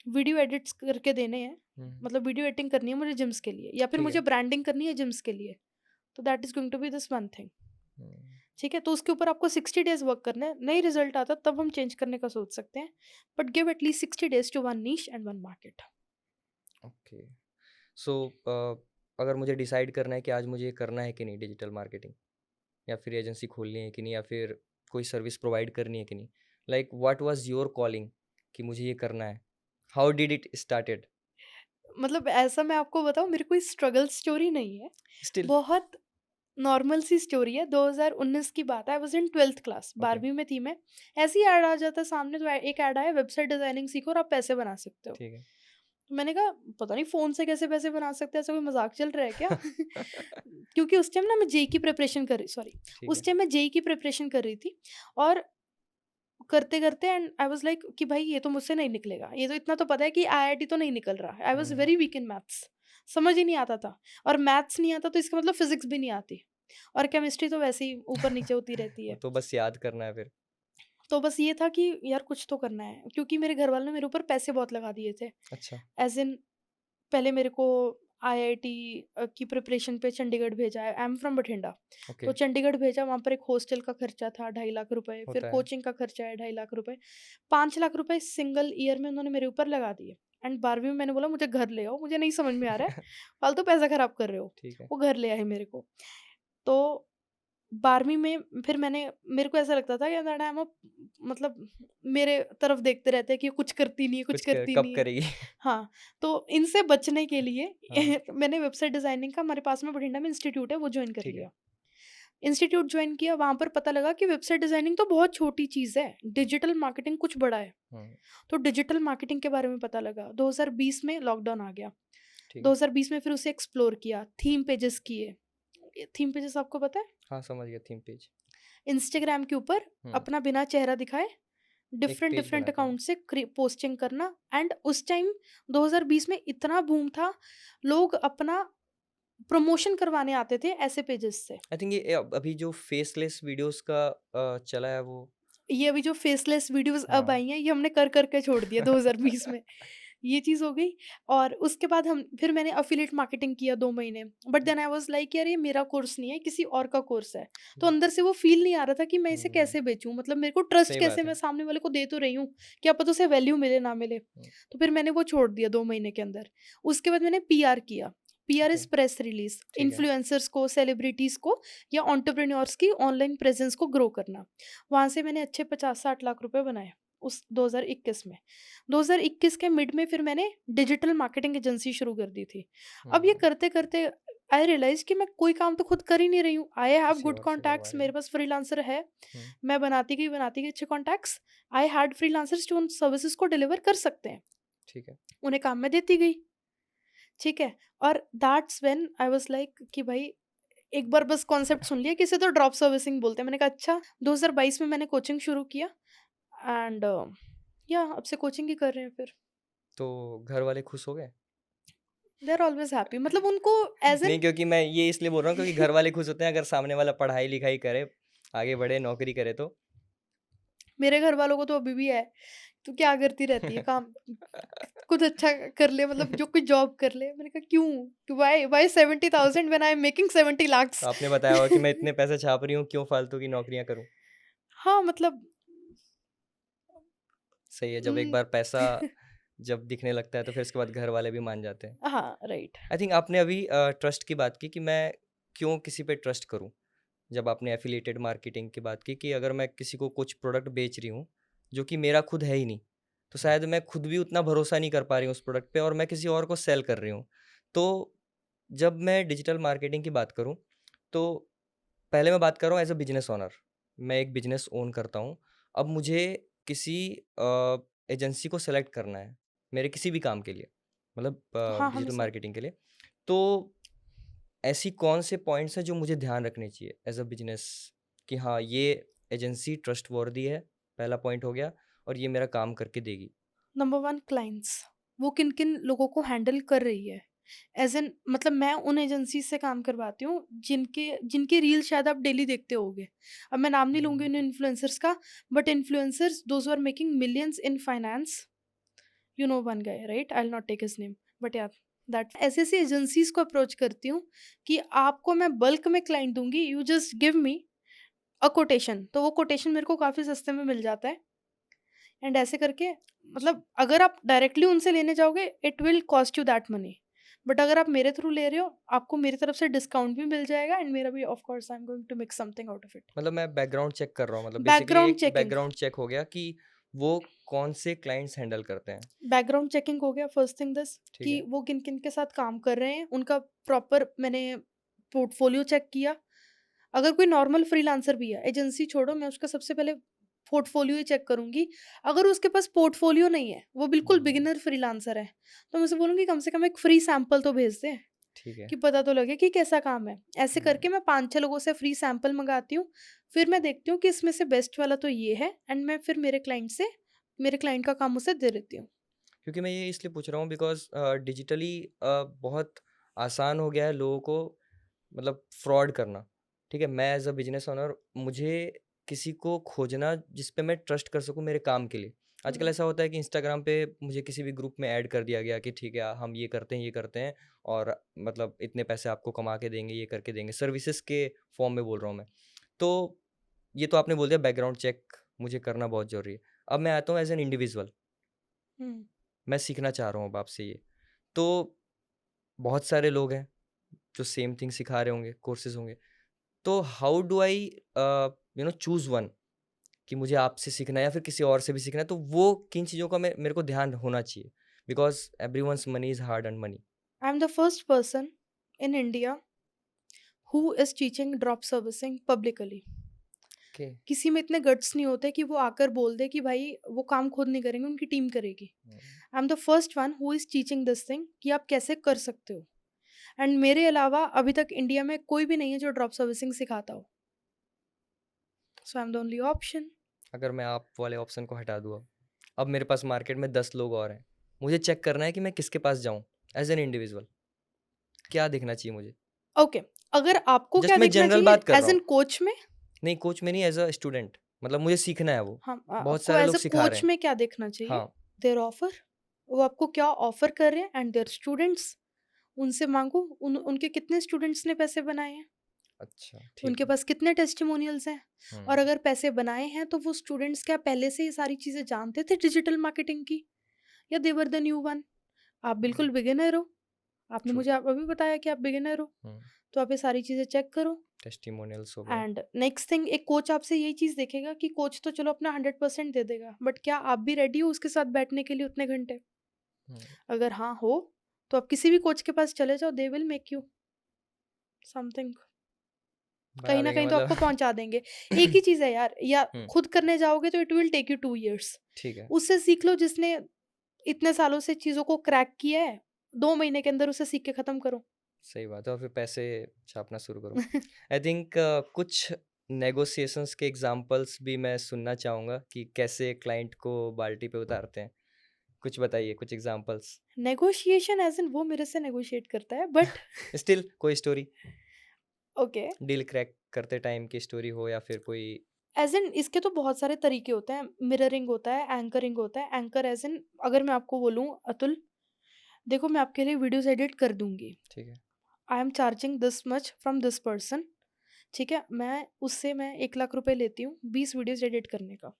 वीडियो एडिट्स करके देने हैं, हुँ, मतलब वीडियो एडिटिंग करनी है मुझे जिम्स के लिए या फिर ठीक मुझे है। ब्रांडिंग करनी है जिम्स के लिए, तो that is going to be this one thing, hmm, ठीक है? तो उसके ऊपर आपको 60 डेज़ वर्क करना है, नहीं रिज़ल्ट आता तब हम चेंज करने का सोच सकते हैं, but give at least 60 days to one niche and one market. Okay. So अगर मुझे डिसाइड करना है कि आज मुझे ये करना है कि नहीं डिजिटल मार्केटिंग या फिर एजेंसी खोलनी है कि नहीं या फिर कोई सर्विस प्रोवाइड करनी है कि नहीं, like what was your calling कि मुझे ये करना है? How did it started? मतलब ऐसा मैं आपको बताऊँ, मेरी कोई स्ट्रगल स्टोरी नहीं है। स्टिल बहुत नॉर्मल सी स्टोरी है। 2019 की बात है, I was in 12th class, okay, 12वीं में थी मैं। ऐसे ही ऐड आ जाता है सामने, तो एक ऐड आया, वेबसाइट डिज़ाइनिंग सीखो और आप पैसे बना सकते हो। ठीक है। तो मैंने कहा पता नहीं फ़ोन से कैसे पैसे बना सकते हैं, ऐसा कोई मज़ाक चल रहा है क्या? क्योंकि उस टाइम ना मैं जेईई की प्रिपरेशन कर रही, सॉरी, ठीक उस है। टाइम मैं जेईई की प्रिपरेशन कर रही थी। और करते-करते एंड आई वाज़ लाइक कि भाई ये तो मुझसे नहीं निकलेगा। ये तो इतना तो पता है कि आईआईटी तो नहीं निकल रहा है। I was hmm, very weak in maths, समझ ही नहीं आता था। और मैथ्स नहीं आता तो इसका मतलब फिज़िक्स भी नहीं आती। और केमिस्ट्री तो वैसे ही ऊपर-नीचे होती रहती वो है। तो बस याद करना है फिर। तो बस ये था कि यार कुछ तो करना है, क्योंकि मेरे घर वालों ने मेरे ऊपर पैसे बहुत लगा दिए थे। अच्छा, एज़ इन पहले मेरे को आईआईटी की प्रिपरेशन पे चंडीगढ़ भेजा है। I am from Bathinda. Okay, तो चंडीगढ़ भेजा, वहाँ पर एक हॉस्टल का खर्चा था 2.5 लाख रुपए, फिर होता है। कोचिंग का खर्चा है 2.5 लाख रुपए। 5 लाख रुपए सिंगल ईयर में उन्होंने मेरे ऊपर लगा दिए। एंड 12वीं में मैंने बोला मुझे घर ले आओ, मुझे नहीं समझ में आ रहा है, फालतू पैसा खराब कर रहे हो। ठीक है। वो घर ले आए मेरे को। तो 12वीं में फिर मेरे को ऐसा लगता था कि दैट आई एम अ, मतलब मेरे तरफ देखते रहते हैं कि कुछ करती नहीं है, कुछ कुछ क करती कब नहीं है। करेगी? हाँ, तो इनसे बचने के लिए हाँ, मैंने वेबसाइट डिज़ाइनिंग का, हमारे पास में बठिंडा में इंस्टीट्यूट है, वो जॉइन कर ठीक है। लिया। इंस्टीट्यूट जॉइन किया, वहाँ पर पता लगा कि वेबसाइट डिज़ाइनिंग तो बहुत छोटी चीज़ है, डिजिटल मार्केटिंग कुछ बड़ा है। हुँ, तो डिजिटल मार्केटिंग के बारे में पता लगा। 2020 में लॉकडाउन आ गया। ठीक है। 2020 में फिर उसे एक्सप्लोर किया, थीम पेजेस किए। थीम पेजेस आपको पता है? हाँ, समझ गया थीम पेज। इंस्टाग्राम के ऊपर हुँ, अपना बिना चेहरा दिखाए एक डिफरेंट पेज डिफरेंट बनाते हैं। अकाउंट से पोस्टिंग करना। एंड उस टाइम 2020 में इतना बूम था, लोग अपना प्रमोशन करवाने आते थे ऐसे पेजेस से। आई थिंक ये अभी जो फेसलेस वीडियोज़ का चला है वो ये अभी जो फेसलेस वीडियोस अब हाँ। आई हैं, ये हमने कर करके छोड़ दिया 2020 में। ये चीज़ हो गई। और उसके बाद हम फिर मैंने एफिलिएट मार्केटिंग किया 2 महीने। But then I was like यार ये मेरा कोर्स नहीं है, किसी और का कोर्स है। तो हुँ, अंदर से वो फील नहीं आ रहा था कि मैं इसे हुँ, कैसे बेचूं, मतलब मेरे को ट्रस्ट सही कैसे, बात मैं है। सामने वाले को दे तो रही हूँ, क्या पता उसे वैल्यू मिले ना मिले। हुँ, तो फिर मैंने वो छोड़ दिया 2 महीने के अंदर। उसके बाद मैंने पीआर किया। PR okay, is press release, ठीक है। इन्फ्लुएंसर्स को, सेलिब्रिटीज को या एंटरप्रेन्योर्स की ऑनलाइन प्रेजेंस को ग्रो करना। वहां से मैंने अच्छे 50-60 लाख रुपए बनाए उस 2021 में। 2021 के मिड में फिर मैंने डिजिटल मार्केटिंग एजेंसी शुरू कर दी थी। अब ये हुँ, करते-करते आई रियलाइज़ कि मैं कोई काम तो खुद कर ही नहीं रही हूँ। आई हैव किसी गुड और से करवा कॉन्टैक्ट्स, रहे मेरे हो। पास फ्रीलांसर है। हुँ, मैं बनाती गई अच्छे कॉन्टैक्ट्स। आई हैड फ्रीलांसर्स जो उन सर्विसेज़ को डिलीवर कर सकते हैं। ठीक है। उन्हें काम मैं देती गई, ठीक है? और that's when I was like कि भाई एक बार बस कॉन्सेप्ट सुन लिया कि इसे तो ड्रॉप सर्विसिंग बोलते हैं। मैंने कहा अच्छा। 2022 में मैंने कोचिंग शुरू किया। एंड या अब से कोचिंग ही कर रहे हैं फिर। तो घर वाले खुश हो गए? दे आर ऑलवेज़ हैप्पी, मतलब उनको एज़ नहीं, एन क्योंकि मैं ये इसलिए बोल रहा हूँ क्योंकि घर वाले खुश होते हैं अगर सामने वाला पढ़ाई-लिखाई करे, आगे बढ़े, नौकरी करे तो। मेरे घर वालों को तो अभी भी है, "तू क्या करती रहती है काम? कुछ अच्छा कर ले, मतलब जो कोई जॉब कर ले।" मैंने कहा क्यों? Why 70,000 when I am making 70 तो लाख्स। आपने बताया होगा कि मैं इतने पैसे छाप रही हूँ, क्यों फालतू की नौकरियाँ करूँ? हाँ, मतलब सही है, जब एक उम, बार पैसा जब दिखने लगता है तो फिर उसके बाद घर वाले भी मान जाते हैं। हाँ, राइट। आई थिंक आपने अभी ट्रस्ट की बात की कि मैं क्यों किसी पे ट्रस्ट करूँ? जब आपने एफ़िलिएटेड मार्केटिंग की बात की कि अगर मैं किसी को कुछ प्रोडक्ट बेच रही हूँ, जो कि मेरा खुद है ही नहीं, तो शायद मैं खुद भी उतना भरोसा नहीं कर पा रही हूँ उस प्रोडक्ट पे और मैं किसी और को सेल कर रही हूँ। तो जब मैं डिजिटल मार्केटिंग की बात करूँ, तो पहले मैं बात कर रहा हूँ एज़ अ बिज़नेस ओनर। मैं एक बिज़नेस ओन करता हूँ। अब मुझे किसी एजेंसी को सेलेक्ट करना है, मेरे किसी भी काम के लिए, मतलब हाँ, हाँ, मैं डिजिटल सम मार्केटिंग के लिए। तो ऐसी कौन से पॉइंट्स हैं जो मुझे ध्यान रखने चाहिए एज़ अ बिज़नेस कि हाँ, ये एजेंसी ट्रस्टवर्दी है, पहला पॉइंट हो गया और ये मेरा काम करके देगी। नंबर 1 क्लाइंट्स, वो किन-किन लोगों को हैंडल कर रही है। एज़ इन मतलब मैं उन एजेंसी से काम करवाती हूँ जिनके जिनके रील शायद आप डेली देखते होंगे। अब मैं नाम नहीं लूँगी हुँ, उन इन्फ्लुएंसर्स का, but influencers those who are making millions in finance, you know one guy right? I will not take his name, but yeah that ऐसी-ऐसी एजेंसीज़ को अप्रोच करती हूँ कि आपको मैं बल्क में क्लाइंट दूँगी, you just give me a quotation. तो वो कोटेशन मेरे को काफ़ी सस्ते में मिल जाता है। एंड ऐसे करके मतलब अगर आप डायरेक्टली उनसे लेने जाओगे it will cost you that money. But अगर आप मेरे थ्रू ले रहे हो, आपको मेरी तरफ से डिस्काउंट भी मिल जाएगा एंड मेरा भी of course I am going to make something out of it. मतलब मैं बैकग्राउंड चेक कर रहा हूँ, मतलब बेसिकली बैकग्राउंड एक चेकिंग। बैकग्राउंड चेक हो गया कि वो कौन से क्लाइंट्स हैंडल करते हैं? बैकग्राउंड चेकिंग हो गया फर्स्ट थिंग दिस, ठीक कि है। वो किन-किन के साथ काम कर रहे हैं, उनका प्रॉपर मैंने पोर्टफोलियो चेक किया। अगर कोई नॉर्मल फ्रीलांसर भी है, एजेंसी छोड़ो, मैं उसका सबसे पहले पोर्टफोलियो ही चेक करूँगी। अगर उसके पास पोर्टफोलियो नहीं है, वो बिल्कुल हुँ, बिगिनर फ्रीलांसर है, तो मैं उसे बोलूँगी कम से कम एक फ्री सैंपल तो भेज दे, ठीक है। कि पता तो लगे कि कैसा काम है। ऐसे हुँ, करके मैं 5-6 लोगों से फ्री सैंपल मँगाती हूँ, फिर मैं देखती हूँ कि इसमें से बेस्ट वाला तो ये है, एंड मैं फिर मेरे क्लाइंट का काम उसे दे देती हूँ। क्योंकि मैं ये इसलिए पूछ रहा हूँ बिकॉज़ डिजिटली बहुत आसान हो गया है लोगों को मतलब फ्रॉड करना, ठीक है? मैं एज़ अ बिज़नेस ओनर मुझे किसी को खोजना जिस पे मैं ट्रस्ट कर सकूँ मेरे काम के लिए। आजकल हुँ, ऐसा होता है कि इंस्टाग्राम पे मुझे किसी भी ग्रुप में ऐड कर दिया गया कि ठीक है, हम ये करते हैं और मतलब इतने पैसे आपको कमा के देंगे, ये करके देंगे। सर्विसेज़ के फॉर्म में बोल रहा हूँ मैं। तो ये तो आपने बोल दिया बैकग्राउंड चेक मुझे करना बहुत ज़रूरी है। अब मैं आता हूँ एज़ एन इंडिविजुअल, हुँ। मैं सीखना चाह रहा हूँ अब आपसे ये। तो बहुत सारे लोग हैं जो सेम थिंग सिखा रहे होंगे, कोर्सेज़ होंगे। तो how do I choose one कि मुझे आपसे सीखना है या फिर किसी और से भी सीखना है, तो वो किन चीज़ों का मैं मेरे को ध्यान होना चाहिए? Because everyone's money is hard earned money. I am the first person in India who is teaching drop servicing publicly. Okay. किसी में इतने गट्स नहीं होते कि वो आकर बोल दे कि भाई वो काम खुद नहीं करेंगे, उनकी टीम करेगी। Hmm, I am the first one who is teaching this thing कि आप कैसे कर सकते हो। एंड मेरे अलावा अभी तक इंडिया में कोई भी नहीं है जो ड्रॉप सर्विसिंग सिखाता हो। So I am the only option. अगर मैं आप वाले ऑप्शन को हटा दूँ अब मेरे पास मार्केट में 10 लोग और हैं। मुझे चेक करना है कि मैं किसके पास जाऊँ एज़ एन इंडिविजुअल, क्या देखना चाहिए मुझे? ओके, अगर आपको जस्ट क्या मैं देखना जनरल चाहिए बात कर एज़ रहा एन हूँ। कोच में। नहीं, कोच में नहीं एज़ अ स्टूडेंट मतलब मुझे सीखना है वो। हाँ, बहुत आपको सारे एज़ लोग अ सिखा रहे कोच हैं। में क्या देखना चाहिए? हाँ, देयर ऑफर, वो आपको क्या ऑफर कर रहे हैं, एंड देयर स्टूडेंट्स, उनसे माँगो उनके कितने स्टूडेंट्स ने पैसे बनाए हैं, अच्छा, ठीक उनके है। पास कितने टेस्टिमोनियल्स हैं, और हुँ, अगर पैसे बनाए हैं तो वो स्टूडेंट्स क्या पहले से ये सारी चीज़ें जानते थे डिजिटल मार्केटिंग की, या दे वर द न्यू वन? आप हुँ, बिल्कुल बिगिनर हो, आपने ट्रू। मुझे आप अभी बताया कि आप बिगिनर हो, हुँ, तो आप ये सारी चीज़ें चेक करो। टेस्टिमोनियल्स हो गया। एंड नेक्स्ट थिंग, एक कोच आपसे यही चीज़ देखेगा कि कोच तो चलो अपना 100% दे देगा, बट क्या आप भी रेडी हो उसके साथ बैठने के लिए उतने घंटे? हुँ, अगर हाँ हो, तो आप किसी भी कोच के पास चले जाओ, they will make you something. बना कहीं न देंगे कहीं तो मतलब आपको पहुँचा देंगे। एक ही चीज़ है यार, या हुँ, खुद करने जाओगे तो it will take you 2 years. ठीक है, उससे सीख लो जिसने इतने सालों से चीज़ों को क्रैक किया है, 2 महीने के अंदर उसे सीख के खत्म करो। सही बात है और फिर पैसे छापना शुरू करो। आई थिंक कुछ नेगोशिएशंस के एग्ज़ाम्पल्स भी मैं सुनना चाहूँगा कि कैसे क्लाइंट को बाल्टी पे उतारते हैं। कुछ बताइए, कुछ एग्ज़ाम्पल्स? नेगोशिएशन एज़ इन वो मेरे से नेगोशिएट करता है, बट स्टिल कोई स्टोरी, ओके, डील क्रैक करते टाइम की स्टोरी हो या फिर कोई एज़ इन इसके तो बहुत सारे तरीके होते हैं। मिररिंग होता है, एंकरिंग होता है। एंकर एज़ इन, अगर मैं आपको बोलूँ अतुल, देखो मैं आपके लिए वीडियोज़ एडिट कर दूँगी। ठीक है, I am charging this much from this person, ठीक है? मैं 1 लाख रुपए लेती हूँ 20 वीडियोज़ एडिट करने का।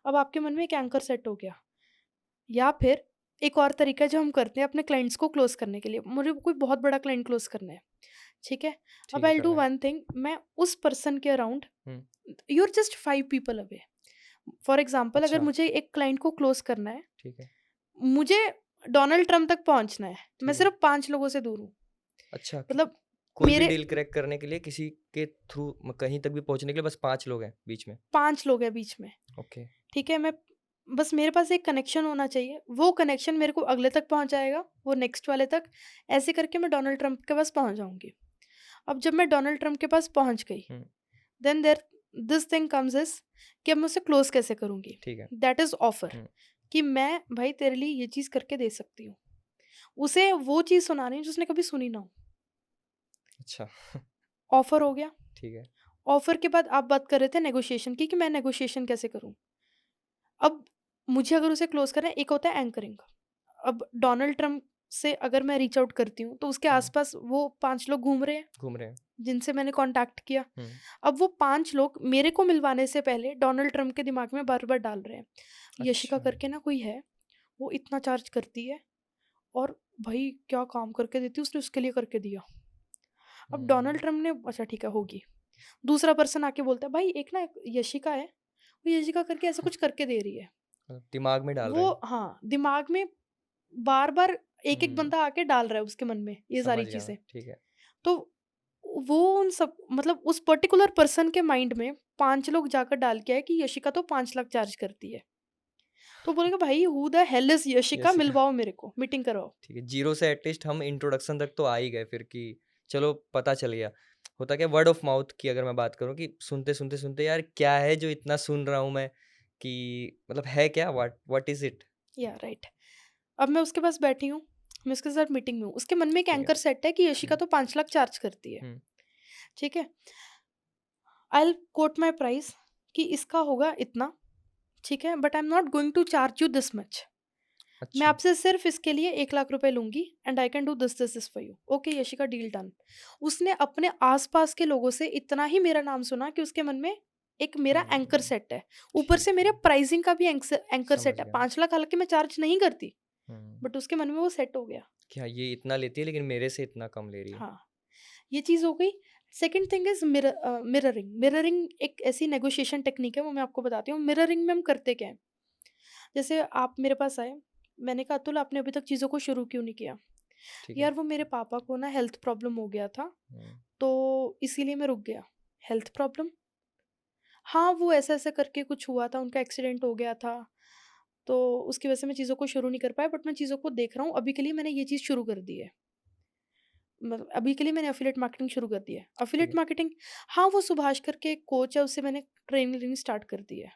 अब आपके मन में एक एंकर सेट हो गया, या फिर एक और तरीका है जो हम करते हैं अपने क्लाइंट्स को क्लोज़ करने के लिए। मुझे कोई बहुत बड़ा क्लाइंट क्लोज़ करना है, ठीक है? अब ठीक आई है विल डू करना है। वन थिंग, मैं उस पर्सन के अराउंड, हुँ, you are just 5 people away. For example, अगर अच्छा, मुझे एक क्लाइंट को क्लोज़ करना है, ठीक है, मुझे डोनाल्ड ट्रम्प तक पहुँचना है, मैं ठीक है। सिर्फ़ 5 लोगों से दूर हूँ। अच्छा कि मतलब कोई भी मेरे डील क्रैक करने के लिए किसी के थ्रू कहीं तक भी पहुँचने के लिए बस 5 लोग हैं बीच में। 5 लोग हैं बीच में, ओके, ठीक है? बस मेरे पास एक कनेक्शन होना चाहिए, वो कनेक्शन मेरे को अगले तक पहुँचाएगा, वो नेक्स्ट वाले तक, ऐसे करके मैं डोनाल्ड ट्रम्प के पास पहुँच जाऊँगी। अब जब मैं डोनाल्ड ट्रम्प के पास पहुँच गई, hmm, then there this thing comes is कि अब मैं उसे क्लोज़ कैसे करूँगी? ठीक है। दैट इज़ ऑफ़र, हुँ, कि मैं भाई तेरे लिए ये चीज़ करके दे सकती हूँ। उसे वो चीज़ सुनानी है जो उसने कभी सुनी ना हो। अच्छा ऑफ़र हो गया, ठीक है। ऑफ़र के बाद आप बात कर रहे थे नेगोशिएशन की कि मैं नेगोशिएशन कैसे करूँ? अब मुझे अगर उसे क्लोज़ करना है, एक होता है एंकरिंग। अब डोनाल्ड ट्रम्प से अगर मैं रीच आउट करती हूँ, तो उसके हुँ, आस-पास वो 5 लोग घूम रहे हैं, घूम रहे हैं। जिनसे मैंने कॉन्टैक्ट किया। हुँ, अब वो 5 लोग मेरे को मिलवाने से पहले डोनाल्ड ट्रम्प के दिमाग में बार-बार डाल रहे हैं, यशिका अच्छा। करके ना कोई है, वो इतना चार्ज करती है, और भाई क्या काम करके देती है, उसने उसके लिए करके दिया। अब डोनाल्ड हुँ, ट्रम्प ने अच्छा ठीक है, होगी। दूसरा पर्सन आके बोलता है, भाई एक ना यशिका है, वो यशिका करके ऐसा कुछ करके दे रही है। दिमाग में डाल रहे वो हैं। हाँ, दिमाग में बार-बार एक-एक हुँ, बंदा आके डाल रहा है उसके मन में ये समझ सारी गया मैं, चीज़ें। ठीक है। तो वो उन सब मतलब उस पर्टिकुलर पर्सन के माइंड में 5 लोग जाकर डाल के आए कि यशिका तो 5 लाख चार्ज करती है। तो बोलेगा भाई who the hell is Yashika, Yashika मिलवाओ मेरे को, मीटिंग करवाओ। ठीक है, ज़ीरो से एटलीस्ट हम इंट्रोडक्शन तक तो आ ही गए फिर कि चलो पता चल गया। होता क्या वर्ड ऑफ माउथ की अगर मैं बात करूँ कि सुनते यार क्या है जो इतना सुन रहा हूँ मैं कि मतलब है क्या व्हाट इज़ इट? या राइट। अब मैं उसके पास बैठी हूँ, मैं उसके साथ मीटिंग में हूँ। उसके मन में एक ठीक है। एंकर सेट है कि यशिका हुँ, तो 5 लाख चार्ज करती है, हुँ, ठीक है? I will quote my price कि इसका होगा इतना, ठीक है? But I am not going to charge you this much. मैं अच्छा, आपसे सिर्फ इसके लिए 1 लाख रुपए लूँगी and I can do this for you. Okay Yashika, deal done. उसने अपने आस-पास के लोगों से इतना ही मेरा नाम सुना कि उसके मन में एक मेरा एंकर हुँ, सेट है। ऊपर ठीक से मेरे है, प्राइसिंग का भी एंकर समझ सेट है। गया। 5 लाख हालाँकि मैं चार्ज नहीं करती, हुँ, बट उसके मन में वो सेट हो गया। कि हाँ, ये इतना लेती है लेकिन मेरे से इतना कम ले रही है। हाँ, ये चीज़ हो गई। Second thing is mirroring. Mirroring एक ऐसी नेगोशिएशन टेक्निक है, वो मैं आपको बताती हूँ। मिररिंग में हम करते क्या है, जैसे आप मेरे पास आए, मैंने कहा अतुल आपने अभी तक चीज़ों को शुरू क्यों नहीं किया? ठीक है। यार वो मेरे पापा को ना हेल्थ प्रॉब्लम हो गया था, हुँ, तो इसीलिए मैं रुक गया। Health problem? हाँ, वो ऐसा-ऐसा करके कुछ हुआ था, उनका एक्सीडेंट हो गया था, तो उसकी वजह से मैं चीज़ों को शुरू नहीं कर पाया, बट मैं चीज़ों को देख रहा हूँ। अभी के लिए मैंने ये चीज़ शुरू कर दी है। मतलब अभी के लिए मैंने एफ़िलिएट मार्केटिंग शुरू कर दी है। ठीक एफ़िलिएट है। मार्केटिंग, हाँ, वो सुभाष करके एक कोच है, उससे मैंने ट्रेनिंग लेनी स्टार्ट कर दी है।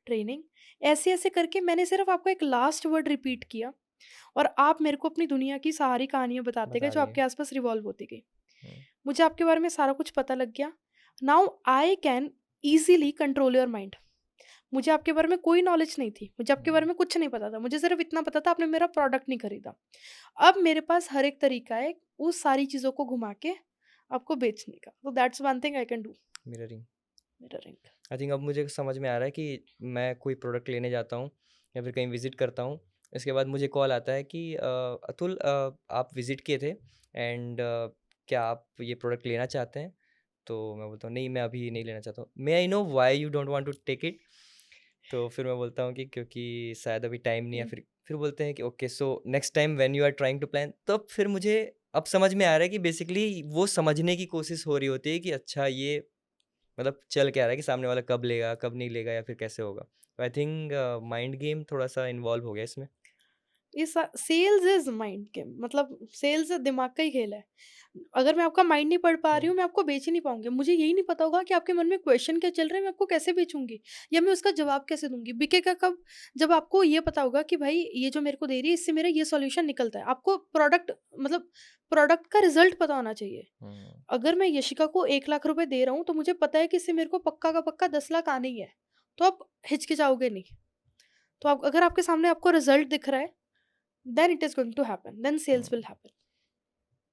ट्रेनिंग ऐसे-ऐसे करके मैंने सिर्फ़ आपको एक लास्ट वर्ड रिपीट किया और आप मेरे को अपनी दुनिया की सारी कहानियाँ बताते गए बता जो दिए। आपके आस-पास रिवॉल्व होती गई। हुँ, मुझे आपके बारे में सारा कुछ पता लग गया। Now I can easily control your mind. मुझे आपके बारे में कोई नॉलेज नहीं थी। मुझे आपके बारे हुँ, में कुछ नहीं पता था। मुझे सिर्फ़ इतना पता था आपने मेरा प्रोडक्ट नहीं खरीदा। अब मेरे पास हर एक तरीका है उस सारी चीज़ों को घुमा के आपको बेचने का। तो that's one thing I can do. Mirroring. Mirroring. I think अब मुझे समझ में आ रहा है कि मैं कोई प्रोडक्ट लेने जाता हूँ या फिर कहीं विज़िट करता हूँ। इसके बाद मुझे कॉल आता है कि अतुल आप विज़िट किए थे एंड क्या आप ये प्रोडक्ट लेना चाहते हैं? तो मैं बोलता हूँ नहीं मैं अभी नहीं लेना चाहता हूँ। May I know why you don't want to take it? तो फिर मैं बोलता हूँ कि क्योंकि शायद अभी टाइम नहीं है हुँ। फिर बोलते हैं कि okay so next time when you are trying to plan तब फिर मुझे अब समझ में आ रहा है कि बेसिकली वो समझने की कोशिश हो रही होती है कि अच्छा ये मतलब चल क्या रहा है कि सामने वाला कब लेगा, कब नहीं लेगा या फिर कैसे होगा। तो आई थिंक माइंड गेम थोड़ा-सा इन्वॉल्व हो गया इसमें। ये सेल्स इज़ माइंड गेम, मतलब सेल्स दिमाग का ही खेल है। अगर मैं आपका माइंड नहीं पढ़ पा रही हुँ, हूँ, मैं आपको बेच ही नहीं पाऊँगी। मुझे यही नहीं पता होगा कि आपके मन में क्वेश्चन क्या चल रहा है, मैं आपको कैसे बेचूँगी? या मैं उसका जवाब कैसे दूँगी? बिकेगा कब? जब आपको ये पता होगा कि भाई ये जो मेरे को दे रही है, इससे मेरा ये सॉल्यूशन निकलता है। आपको प्रोडक्ट का रिज़ल्ट पता होना चाहिए। हुँ, अगर मैं यशिका को 1 लाख रुपए दे रहा हूँ, तो मुझे पता है कि इससे मेरे को पक्का का पक्का 10 लाख आने ही है। तो आप हिचकिचाओगे नहीं। तो आप अगर आपके सामने आपको रिज़ल्ट दिख रहा है, then it is going to happen, then hmm. sales will happen.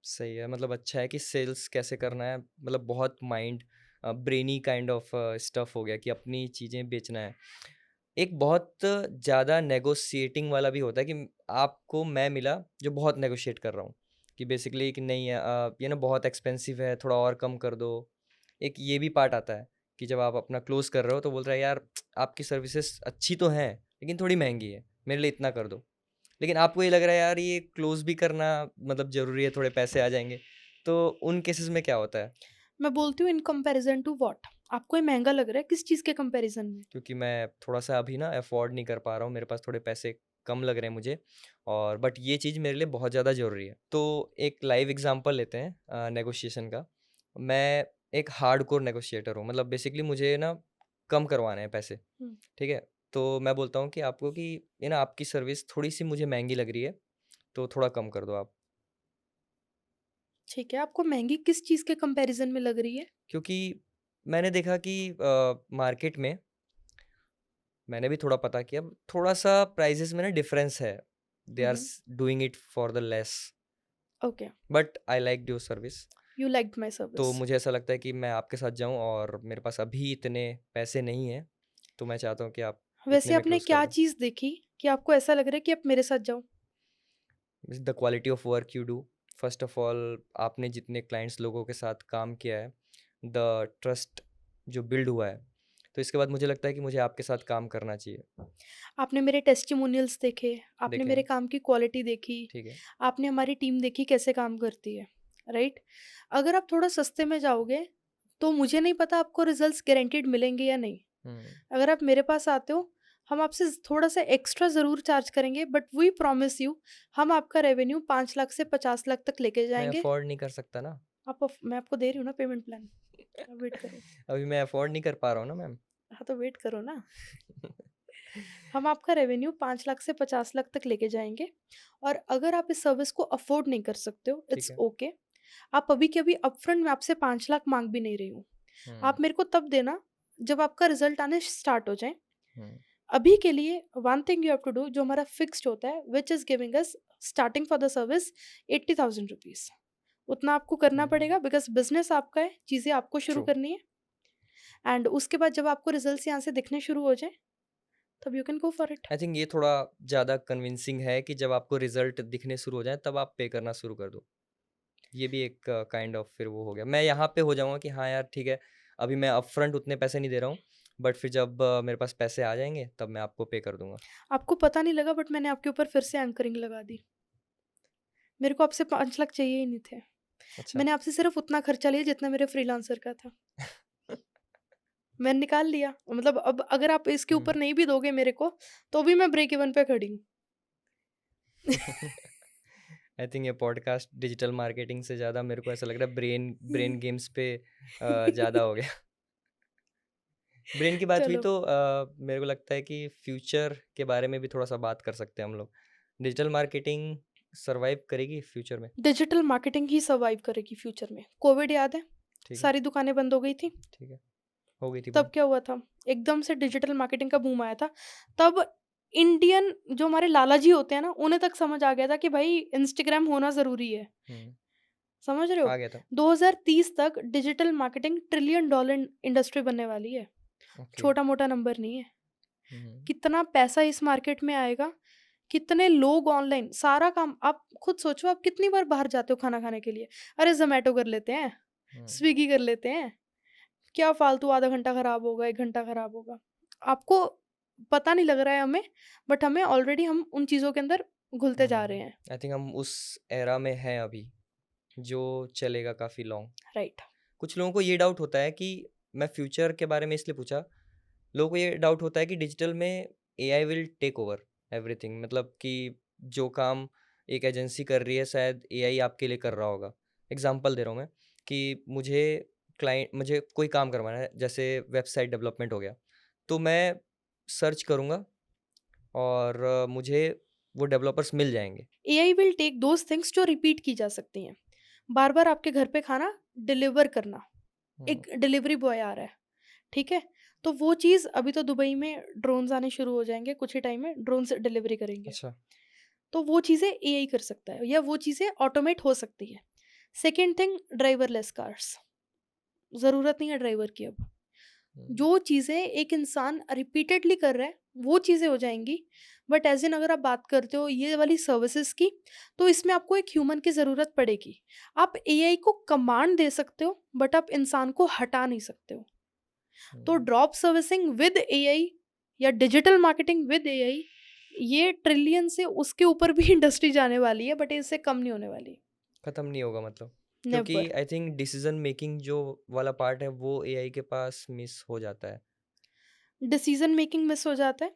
सही है मतलब अच्छा है कि सेल्स कैसे करना है मतलब बहुत mind brainy kind of stuff हो गया कि अपनी चीज़ें बेचना है। एक बहुत ज़्यादा नेगोशिएटिंग वाला भी होता है कि आपको मैं मिला जो बहुत नेगोशिएट कर रहा हूँ कि बेसिकली कि नहीं ये ना बहुत एक्सपेंसिव है थोड़ा और कम कर दो। एक ये भी पार्ट आता है कि जब आप अपना क्लोज़ कर रहे हो तो बोल रहा है यार आपकी सर्विसेज़ अच्छी तो हैं लेकिन थोड़ी महँगी है, मेरे लिए इतना कर दो। लेकिन आपको ये लग रहा है यार ये क्लोज़ भी करना मतलब ज़रूरी है, थोड़े पैसे आ जाएँगे। तो उन केसेज़ में क्या होता है? मैं बोलती हूँ इन कंपैरिजन टू व्हाट? आपको ये महँगा लग रहा है किस चीज़ के कंपैरिजन में? क्योंकि मैं थोड़ा-सा अभी ना अफ़ोर्ड नहीं कर पा रहा हूँ, मेरे पास थोड़े पैसे कम लग रहे हैं मुझे और बट ये चीज़ मेरे लिए बहुत ज़्यादा ज़रूरी है। तो एक लाइव एग्ज़ाम्पल लेते हैं नेगोशिएशन का। मैं एक हार्डकोर नेगोशिएटर हूँ, मतलब बेसिकली मुझे ना कम करवाने हैं पैसे, हुँ, ठीक है? तो मैं बोलता हूँ कि आपको कि ये ना आपकी सर्विस थोड़ी-सी मुझे महँगी लग रही है, तो थोड़ा कम कर दो आप। ठीक है, आपको महँगी किस चीज़ के कंपैरिजन में लग रही है? क्योंकि मैंने देखा कि मार्केट में मैंने भी थोड़ा पता किया, थोड़ा-सा प्राइसेज़ में ना डिफ़रेंस है। दे हुँ, आर हुँ, स doing it for the less, okay, but I liked your service. You liked my तो सर्विस। मुझे ऐसा लगता है कि मैं आपके साथ जाऊँ और मेरे पास अभी इतने पैसे नहीं हैं, तो मैं चाहता हूँ कि आप इतने वैसे में आपने क्लोज़ कर क्या दो। चीज़ देखी कि आपको ऐसा लग रहा है कि आप मेरे साथ जाओ? The quality of work you do, first of all आपने जितने क्लाइंट्स लोगों के साथ काम किया है, द ट्रस्ट जो बिल्ड हुआ है, तो इसके बाद मुझे लगता है कि मुझे आपके साथ काम करना चाहिए। आपने मेरे टेस्टिमोनियल्स देखे, आपने देखे मेरे हैं, काम की क्वालिटी देखी, ठीक है। आपने हमारी टीम देखी कैसे काम करती है, राइट? अगर आप थोड़ा सस्ते में जाओगे, तो मुझे नहीं पता आपको रिजल्ट्स गारंटीड मिलेंगे या नहीं। हुँ, अगर आप मेरे पास आते हो, हम आपसे थोड़ा-सा एक्स्ट्रा ज़रूर चार्ज करेंगे, बट वी प्रॉमिस यू हम आपका रेवेन्यू 5 लाख से 50 लाख तक लेके मैं जाएँगे। अफ़ोर्ड नहीं कर सकता ना। मैं आपको दे रही हूँ ना पेमेंट प्लान, आप वेट करो। अभी मैं अफ़ोर्ड नहीं कर पा रहा हूँ ना मैम। हाँ, तो वेट करो ना। हम आपका रेवेन्यू 5 लाख से 50 लाख तक लेके जाएँगे, और अगर आप इस सर्विस को अफ़ोर्ड नहीं कर सकते हो, ठीक इट्स है। ओके। आप अभी के अभी अपफ्रंट मैं आपसे 5 लाख माँग भी नहीं रही हूँ। हुँ, आप मेरे को तब देना जब आपका रिज़ल्ट आने स्टार्ट हो जाएँ। हुँ, अभी के लिए one thing you have to do, जो हमारा फिक्स्ड होता है, which is giving us starting for the service 80,000 rupees. उतना आपको करना हुँ, पड़ेगा बिकॉज़ बिज़नेस आपका है, चीज़ें आपको शुरू ट्रू। करनी है, एंड उसके बाद जब आपको रिज़ल्ट्स यहाँ से दिखने शुरू हो जाएँ, तब you can go for it. I think ये थोड़ा ज़्यादा कन्विंसिंग है कि जब आपको रिज़ल्ट दिखने शुरू हो जाएँ तब आप पे करना शुरू कर दो। ये भी एक काइंड ऑफ फिर वो हो गया। मैं यहाँ पे हो जाऊँगा कि हाँ यार ठीक है, अभी मैं अपफ्रंट उतने पैसे नहीं दे रहा हूँ, बट फिर जब मेरे पास पैसे आ जाएँगे तब मैं आपको पे कर दूँगा। आपको पता नहीं लगा, बट मैंने आपके ऊपर फिर से एंकरिंग लगा दी। मेरे को आपसे 5 लाख चाहिए ही नहीं थे। अच्छा। मैंने आपसे सिर्फ़ उतना खर्चा लिया जितना मेरे फ्रीलांसर का था। मैंने निकाल लिया। मतलब अब अगर आप इसके हुँ। ऊपर नहीं भी दोगे मेरे को, तो भी मैं ब्रेक इवन पे खड़ी हूँ। आई थिंक ये पॉडकास्ट डिजिटल मार्केटिंग से ज़्यादा मेरे को ऐसा लग रहा है ब्रेन ब्रेन गेम्स पे ज़्यादा हो गया। ब्रेन की बात हुई चलो, तो मेरे को लगता है कि फ्यूचर के बारे में भी थोड़ा-सा बात कर सकते हैं हम लोग। डिजिटल मार्केटिंग सर्वाइव करेगी फ्यूचर में? डिजिटल मार्केटिंग ही सर्वाइव करेगी फ्यूचर में। कोविड याद है? ठीक है, सारी दुकानें बंद हो गई थी। ठीक है। हो गई थी तब बंद। क्या हुआ था? एकदम से डिजिटल मार्केटिंग का बूम आया था। तब इंडियन जो हमारे लाला जी होते हैं ना, उन्हें तक समझ आ गया था कि भाई इंस्टाग्राम होना ज़रूरी है। हुँ, समझ रहे हो? आ गया था। 2030 तक digital marketing trillion dollar industry बनने वाली है। ओके। छोटा-मोटा नंबर नहीं है। हुँ, हुँ, कितना पैसा इस मार्केट में आएगा, कितने लोग ऑनलाइन सारा काम, आप खुद सोचो, आप कितनी बार बाहर जाते हो खाना खाने के लिए? अरे ज़ोमैटो कर लेते हैं, हुँ, स्विगी कर लेते हैं, क्या फालतू आधा घंटा खराब होगा, 1 घंटा खराब होगा। आपको पता नहीं लग रहा है हमें, बट हमें ऑलरेडी हम उन चीज़ों के अंदर घुलते जा रहे हुँ। हैं। आई थिंक हम उस एरा में हैं अभी, जो चलेगा काफ़ी लॉन्ग। राइट। कुछ लोगों को ये डाउट होता है कि मैं फ्यूचर के बारे में इसलिए पूछा, लोगों को ये डाउट होता है कि डिजिटल में AI will take over everything, मतलब कि जो काम एक एजेंसी कर रही है शायद एआई आपके लिए कर रहा होगा। एग्जांपल दे रहा हूँ मैं कि मुझे कोई काम करवाना है, जैसे वेबसाइट डेवलपमेंट हो गया, तो मैं सर्च करूँगा और मुझे वो डेवलपर्स मिल जाएँगे। AI will take those things जो रिपीट की जा सकती हैं। बार-बार आपके घर पे खाना डिलीवर करना, हुँ, एक डिलीवरी बॉय आ रहा है, ठीक है? तो वो चीज़ अभी तो दुबई में ड्रोन्स आने शुरू हो जाएँगे, कुछ ही टाइम में ड्रोन से डिलीवरी करेंगे। अच्छा। तो वो चीज़ें एआई कर सकता है, या वो चीज़ें ऑटोमेट हो सकती है। सेकंड थिंग, ड्राइवरलेस कार्स, ज़रूरत नहीं है ड्राइवर की अब। हुँ, जो चीज़ें एक इंसान रिपीटेडली कर रहा है, वो चीज़ें हो जाएँगी। बट ऐज़ इन अगर आप बात करते हो ये वाली सर्विसेज़ की, तो इसमें आपको एक ह्यूमन की ज़रूरत पड़ेगी। आप एआई को कमांड दे सकते हो, बट आप इंसान को हटा नहीं सकते हो। तो हुँ। ड्रॉप सर्विसिंग विद एआई या डिजिटल मार्केटिंग विद एआई, ये ट्रिलियन से उसके ऊपर भी इंडस्ट्री जाने वाली है, बट इससे कम नहीं होने वाली। खत्म नहीं होगा मतलब, क्योंकि never. I think decision making जो वाला पार्ट है वो एआई के पास मिस हो जाता है। डिसीजन मेकिंग मिस हो जाता है।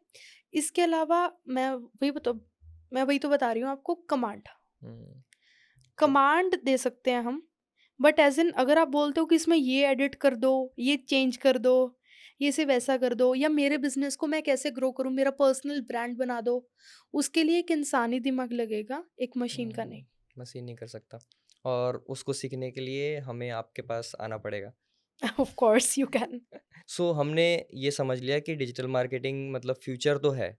इसके अलावा मैं वही तो बता रही हूँ आपको, कमांड। हम्म, ट्रू। कमांड दे सकते हैं हम, बट एज़ इन अगर आप बोलते हो कि इसमें ये एडिट कर दो, ये चेंज कर दो, ये से वैसा कर दो, या मेरे बिज़नेस को मैं कैसे ग्रो करूँ, मेरा पर्सनल ब्रांड बना दो, उसके लिए एक इंसानी दिमाग लगेगा, एक मशीन का नहीं। मशीन नहीं कर सकता, और उसको सीखने के लिए हमें आपके पास आना पड़ेगा। Of course you can. So हमने ये समझ लिया कि डिजिटल मार्केटिंग मतलब फ्यूचर तो है,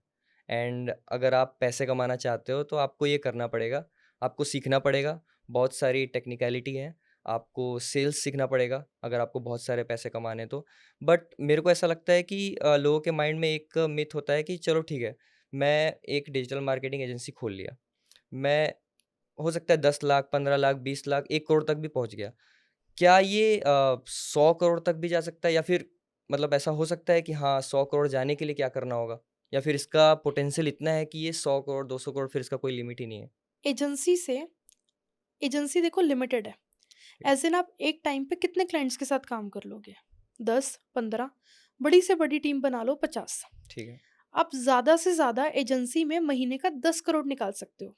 एंड अगर आप पैसे कमाना चाहते हो तो आपको ये करना पड़ेगा, आपको सीखना पड़ेगा। बहुत सारी टेक्निकलिटी है, आपको सेल्स सीखना पड़ेगा अगर आपको बहुत सारे पैसे कमाने तो। बट मेरे को ऐसा लगता है कि लोगों के माइंड में एक मिथ होता है कि चलो ठीक है, मैं एक डिजिटल मार्केटिंग एजेंसी खोल लिया, मैं हो सकता है 10 लाख 15 लाख 20 लाख 1 करोड़ तक भी पहुंच गया। क्या ये 100 करोड़ तक भी जा सकता है, या फिर मतलब ऐसा हो सकता है कि हाँ 100 करोड़ जाने के लिए क्या करना होगा, या फिर इसका पोटेंशियल इतना है कि ये 100 करोड़ 200 करोड़ फिर इसका कोई लिमिट ही नहीं है? एजेंसी से एजेंसी देखो लिमिटेड है। एज इन आप एक टाइम पे कितने क्लाइंट्स के साथ काम कर लोगे? 10, 15, बड़ी से बड़ी टीम बना लो 50। ठीक है। आप ज़्यादा से ज़्यादा एजेंसी में महीने का 10 करोड़ निकाल सकते हो।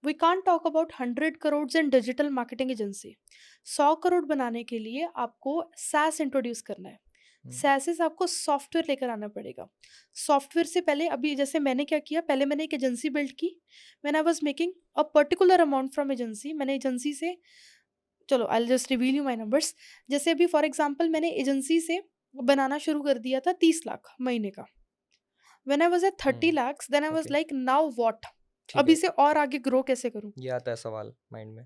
We can't talk about 100 crore in digital marketing agency. 100 crore बनाने के लिए आपको SaaS इंट्रोड्यूस करना है। हुँ, SaaS से आपको सॉफ्टवेयर लेकर आना पड़ेगा। सॉफ्टवेयर से पहले अभी जैसे मैंने क्या किया, पहले मैंने एक एजेंसी बिल्ड की। When I was making a particular amount from agency, मैंने एजेंसी से, चलो I will just reveal you my numbers. जैसे अभी फॉर एग्जांपल मैंने एजेंसी से बनाना शुरू कर दिया था 30 लाख महीने का। When I was at 30 hmm, lakhs then I was okay, like now what? ठीक अब है। इसे और आगे ग्रो कैसे करूं? ये आता है सवाल माइंड में।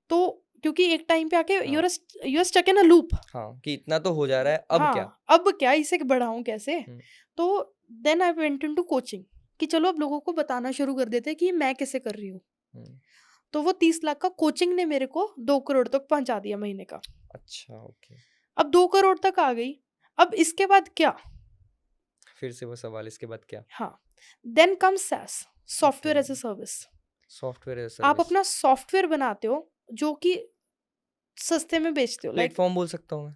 तो क्योंकि एक टाइम पे आके हाँ, you are stuck in a loop. हाँ, कि इतना तो हो जा रहा है, अब क्या? हाँ, अब क्या इसे बढ़ाऊं कैसे? हुँ, तो then I went into coaching कि चलो अब लोगों को बताना शुरू कर देते हैं कि मैं कैसे कर रही हूँ। हुँ, तो वो 30 लाख का कोचिंग ने मेरे को 2 करोड़ तक पहुंचा दिया महीने का। अच्छा, ओके। अब 2 करोड़ तक आ गई। अब इसके बाद क्या? फिर से वो सवाल, इसके बाद क्या? हाँ, then comes SaaS, okay, software as a service. Software as a आप सर्विस। अपना सॉफ्टवेयर बनाते हो जो कि सस्ते में बेचते हो, लाइक प्लेटफ़ॉर्म बोल सकता हूँ मैं?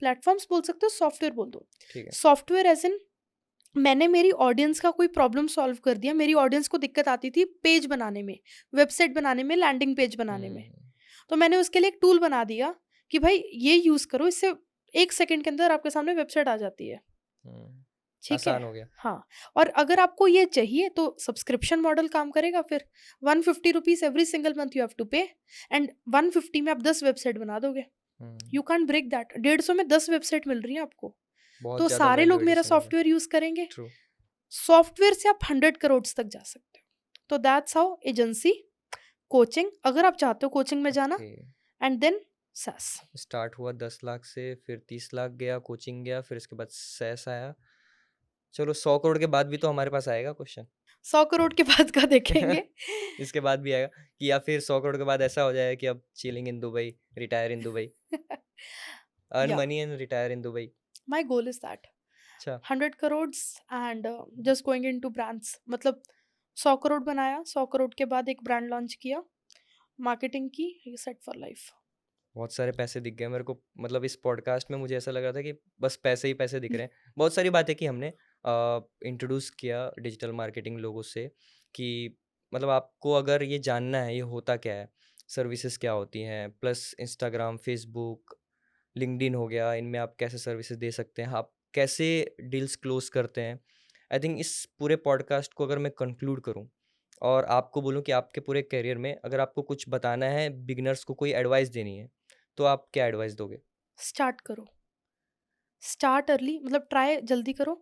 प्लेटफॉर्म्स बोल सकते हो, सॉफ्टवेयर बोल दो। ठीक है। सॉफ्टवेयर एज इन मैंने मेरी ऑडियंस का कोई प्रॉब्लम सॉल्व कर दिया। मेरी ऑडियंस को दिक्कत आती थी पेज बनाने में, वेबसाइट बनाने में, लैंडिंग पेज बनाने में। हुँ, तो मैंने उसके लिए एक टूल बना दिया कि भाई ये यूज़ करो, इससे 1 सेकंड के अंदर आपके सामने वेबसाइट आ जाती है। हुँ, ठीक है? आसान हो गया। हाँ, और अगर आपको ये चाहिए तो सब्सक्रिप्शन मॉडल काम करेगा फिर। ₹150 every single month you have to pay, and 150 में आप 10 वेबसाइट बना दोगे। Hmm, you can't break that. 150 में 10 वेबसाइट मिल रही हैं आपको। बहुत तो ज़्यादा सारे वैल्यू लोग मेरा एडिशन हो गया। सॉफ्टवेयर यूज़ करेंगे। ट्रू, सॉफ्टवेयर से आप 100 करोड़ तक जा सकते हो। तो दैट्स हाउ एजेंसी, कोचिंग अगर आप चाहते हो कोचिंग में जाना, okay. And then SaaS। Start हुआ 10 लाख से, फिर 30 लाख गया, कोचिंग गया, फिर इसके बाद सेस आया। चलो 100 करोड़ के बाद भी तो हमारे पास आएगा क्वेश्चन। 100 करोड़ के बाद का देखेंगे। इसके बाद भी आएगा कि या फिर 100 करोड़ के बाद ऐसा हो जाए कि अब chilling in Dubai, retire in Dubai, earn your money and retire in Dubai. My goal is that अच्छा, 100 crore and just going into brands. मतलब 100 करोड़ बनाया, 100 करोड़ के बाद एक ब्रांड लॉन्च किया, मार्केटिंग की, ये सेट फॉर लाइफ। बहुत सारे पैसे दिख गए मेरे को। मतलब इस पॉडकास्ट में मुझे ऐसा लग रहा था कि बस पैसे ही पैसे दिख रहे हैं। बहुत सारी बातें की हमने, इंट्रोड्यूस किया डिजिटल मार्केटिंग लोगों से, कि मतलब आपको अगर ये जानना है ये होता क्या है, सर्विसेज क्या होती हैं, प्लस इंस्टाग्राम, फेसबुक, लिंक्डइन हो गया, इनमें आप कैसे सर्विसेज दे सकते हैं, आप कैसे डील्स क्लोज करते हैं। आई थिंक इस पूरे पॉडकास्ट को अगर मैं कंक्लूड करूं और आपको बोलूं कि आपके पूरे करियर में अगर आपको कुछ बताना है, बिगिनर्स को कोई एडवाइस देनी है, तो आप क्या एडवाइस दोगे? स्टार्ट करो, स्टार्ट अर्ली, मतलब ट्राई जल्दी करो,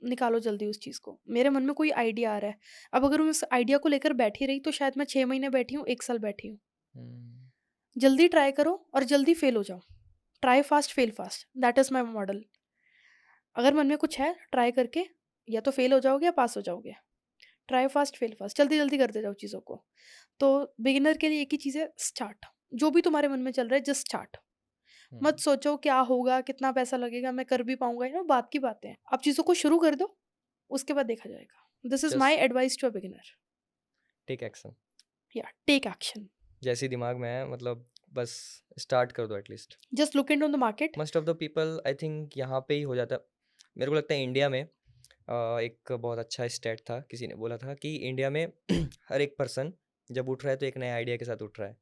निकालो जल्दी उस चीज़ को। मेरे मन में कोई आइडिया आ रहा है, अब अगर मैं उस आइडिया को लेकर बैठी रही तो शायद मैं 6 महीने बैठी हूँ, 1 साल बैठी हूँ। हुँ, जल्दी ट्राई करो और जल्दी फेल हो जाओ। Try fast fail fast, that is my model. अगर मन में कुछ है, ट्राई करके या तो फेल हो जाओगे या पास हो जाओगे। ट्राई फास्ट फेल फास्ट, जल्दी-जल्दी करते जाओ चीज़ों को। तो बिगिनर के लिए एक ही चीज़ है, स्टार्ट। जो भी तुम्हारे मन में चल रहा है जस्ट स्टार्ट। हुँ, मत सोचो क्या होगा, कितना पैसा लगेगा, मैं कर भी पाऊँगा, बात की बातें हैं। आप चीज़ों को शुरू कर दो, उसके बाद देखा जाएगा। This is my just advice to a beginner. Take action. Yeah take action. जैसे ही दिमाग में है, मतलब बस स्टार्ट कर दो at least. Just look into the market. Most of the people I think यहाँ पे ही हो जाता है। मेरे को लगता है इंडिया में एक बहुत अच्छा स्टैट था, किसी ने बोला था कि इंडिया में हर एक पर्सन जब उठ रहा है तो एक नए आइडिया के साथ उठ रहा है।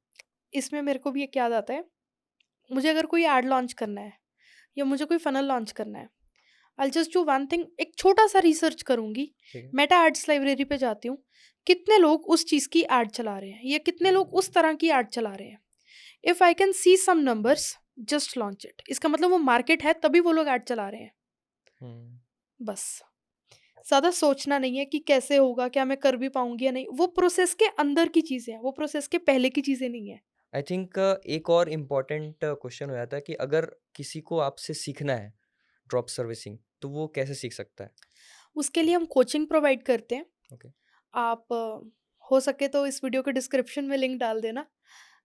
इसमें मेरे को भी एक याद आता है, मुझे अगर कोई ऐड लॉन्च करना है या मुझे कोई फ़नल लॉन्च करना है, I will just do one thing, एक छोटा-सा रिसर्च करूँगी। ठीक है। मेटा एड्स लाइब्रेरी पे जाती हूँ, कितने लोग उस चीज़ की ऐड चला रहे हैं या कितने लोग उस तरह की ऐड चला रहे हैं। If I can see some numbers, just launch it. इसका मतलब वो मार्केट है तभी वो लोग ऐड चला रहे हैं। हुँ, बस, ज़्यादा सोचना नहीं है कि कैसे होगा, क्या मैं कर भी पाऊँगी या नहीं। वो प्रोसेस के अंदर की चीज़ें हैं, वो प्रोसेस के पहले की चीज़ें नहीं है। आई थिंक एक और इम्पोर्टेंट क्वेश्चन हो जाता है कि अगर किसी को आपसे सीखना है ड्रॉप सर्विसिंग, तो वो कैसे सीख सकता है? उसके लिए हम कोचिंग प्रोवाइड करते हैं। ओके, आप हो सके तो इस वीडियो के डिस्क्रिप्शन में लिंक डाल देना,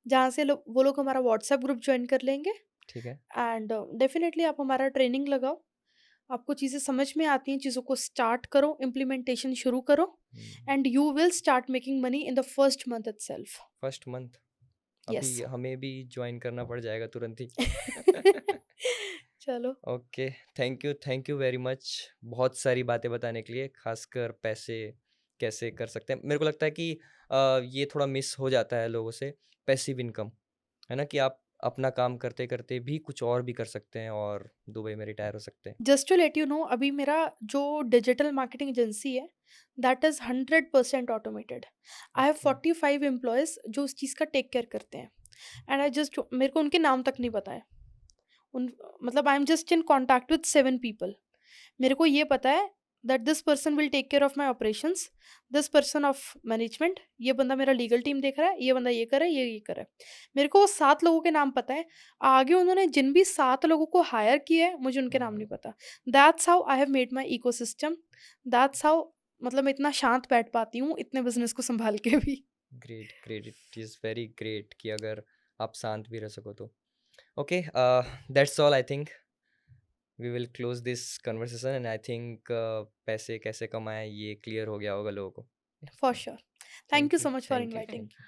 जहाँ से वो लोग हमारा व्हाट्सएप ग्रुप ज्वाइन कर लेंगे। ठीक है। एंड डेफिनेटली आप हमारा ट्रेनिंग लगाओ। आपको चीज़ें समझ में आती हैं, चीज़ों को स्टार्ट करो, इम्प्लीमेंटेशन शुरू करो hmm, and you will start making money in the first month itself. First month अभी यस। हमें भी ज्वाइन करना पड़ जाएगा तुरंत ही। चलो। Okay, thank you very much बहुत सारी बातें बताने के लिए, खासकर पैसे कैसे कर सकते हैं। मेरे को लगता है कि ये थोड़ा मिस हो जाता है लोगों से, पैसिव इनकम, है ना, कि आप अपना काम करते करते भी कुछ और भी कर सकते हैं और दुबई में रिटायर हो सकते हैं। Just to let you know, अभी मेरा जो डिजिटल मार्केटिंग एजेंसी है that is 100% automated. I have okay. 45 employees जो उस चीज़ का टेक केयर करते हैं एंड आई जस्ट, मेरे को उनके नाम तक नहीं पता है। उन मतलब I am just in contact with 7 people. मेरे को ये पता है that this person will take care of my operations, this person of management, ये बंदा मेरा लीगल टीम देख रहा है, ये बंदा ये कर रहा है, ये कर रहा है। मेरे को वो 7 लोगों के नाम पता है। आगे उन्होंने जिन भी 7 लोगों को हायर किया है, मुझे उनके नाम नहीं पता। That's how I have made my ecosystem. That's how, मतलब मैं इतना शांत बैठ पाती हूँ इतने बिज़नेस को सँभाल के भी। Great, great, it is very great कि अगर आप शांत भी रह सको तो। Okay, that's all I think. We will close this conversation and I think पैसे कैसे कमाएं ये क्लियर हो गया होगा लोगों को। For sure. Thank you thank you, so much for thank you, inviting. Thank you.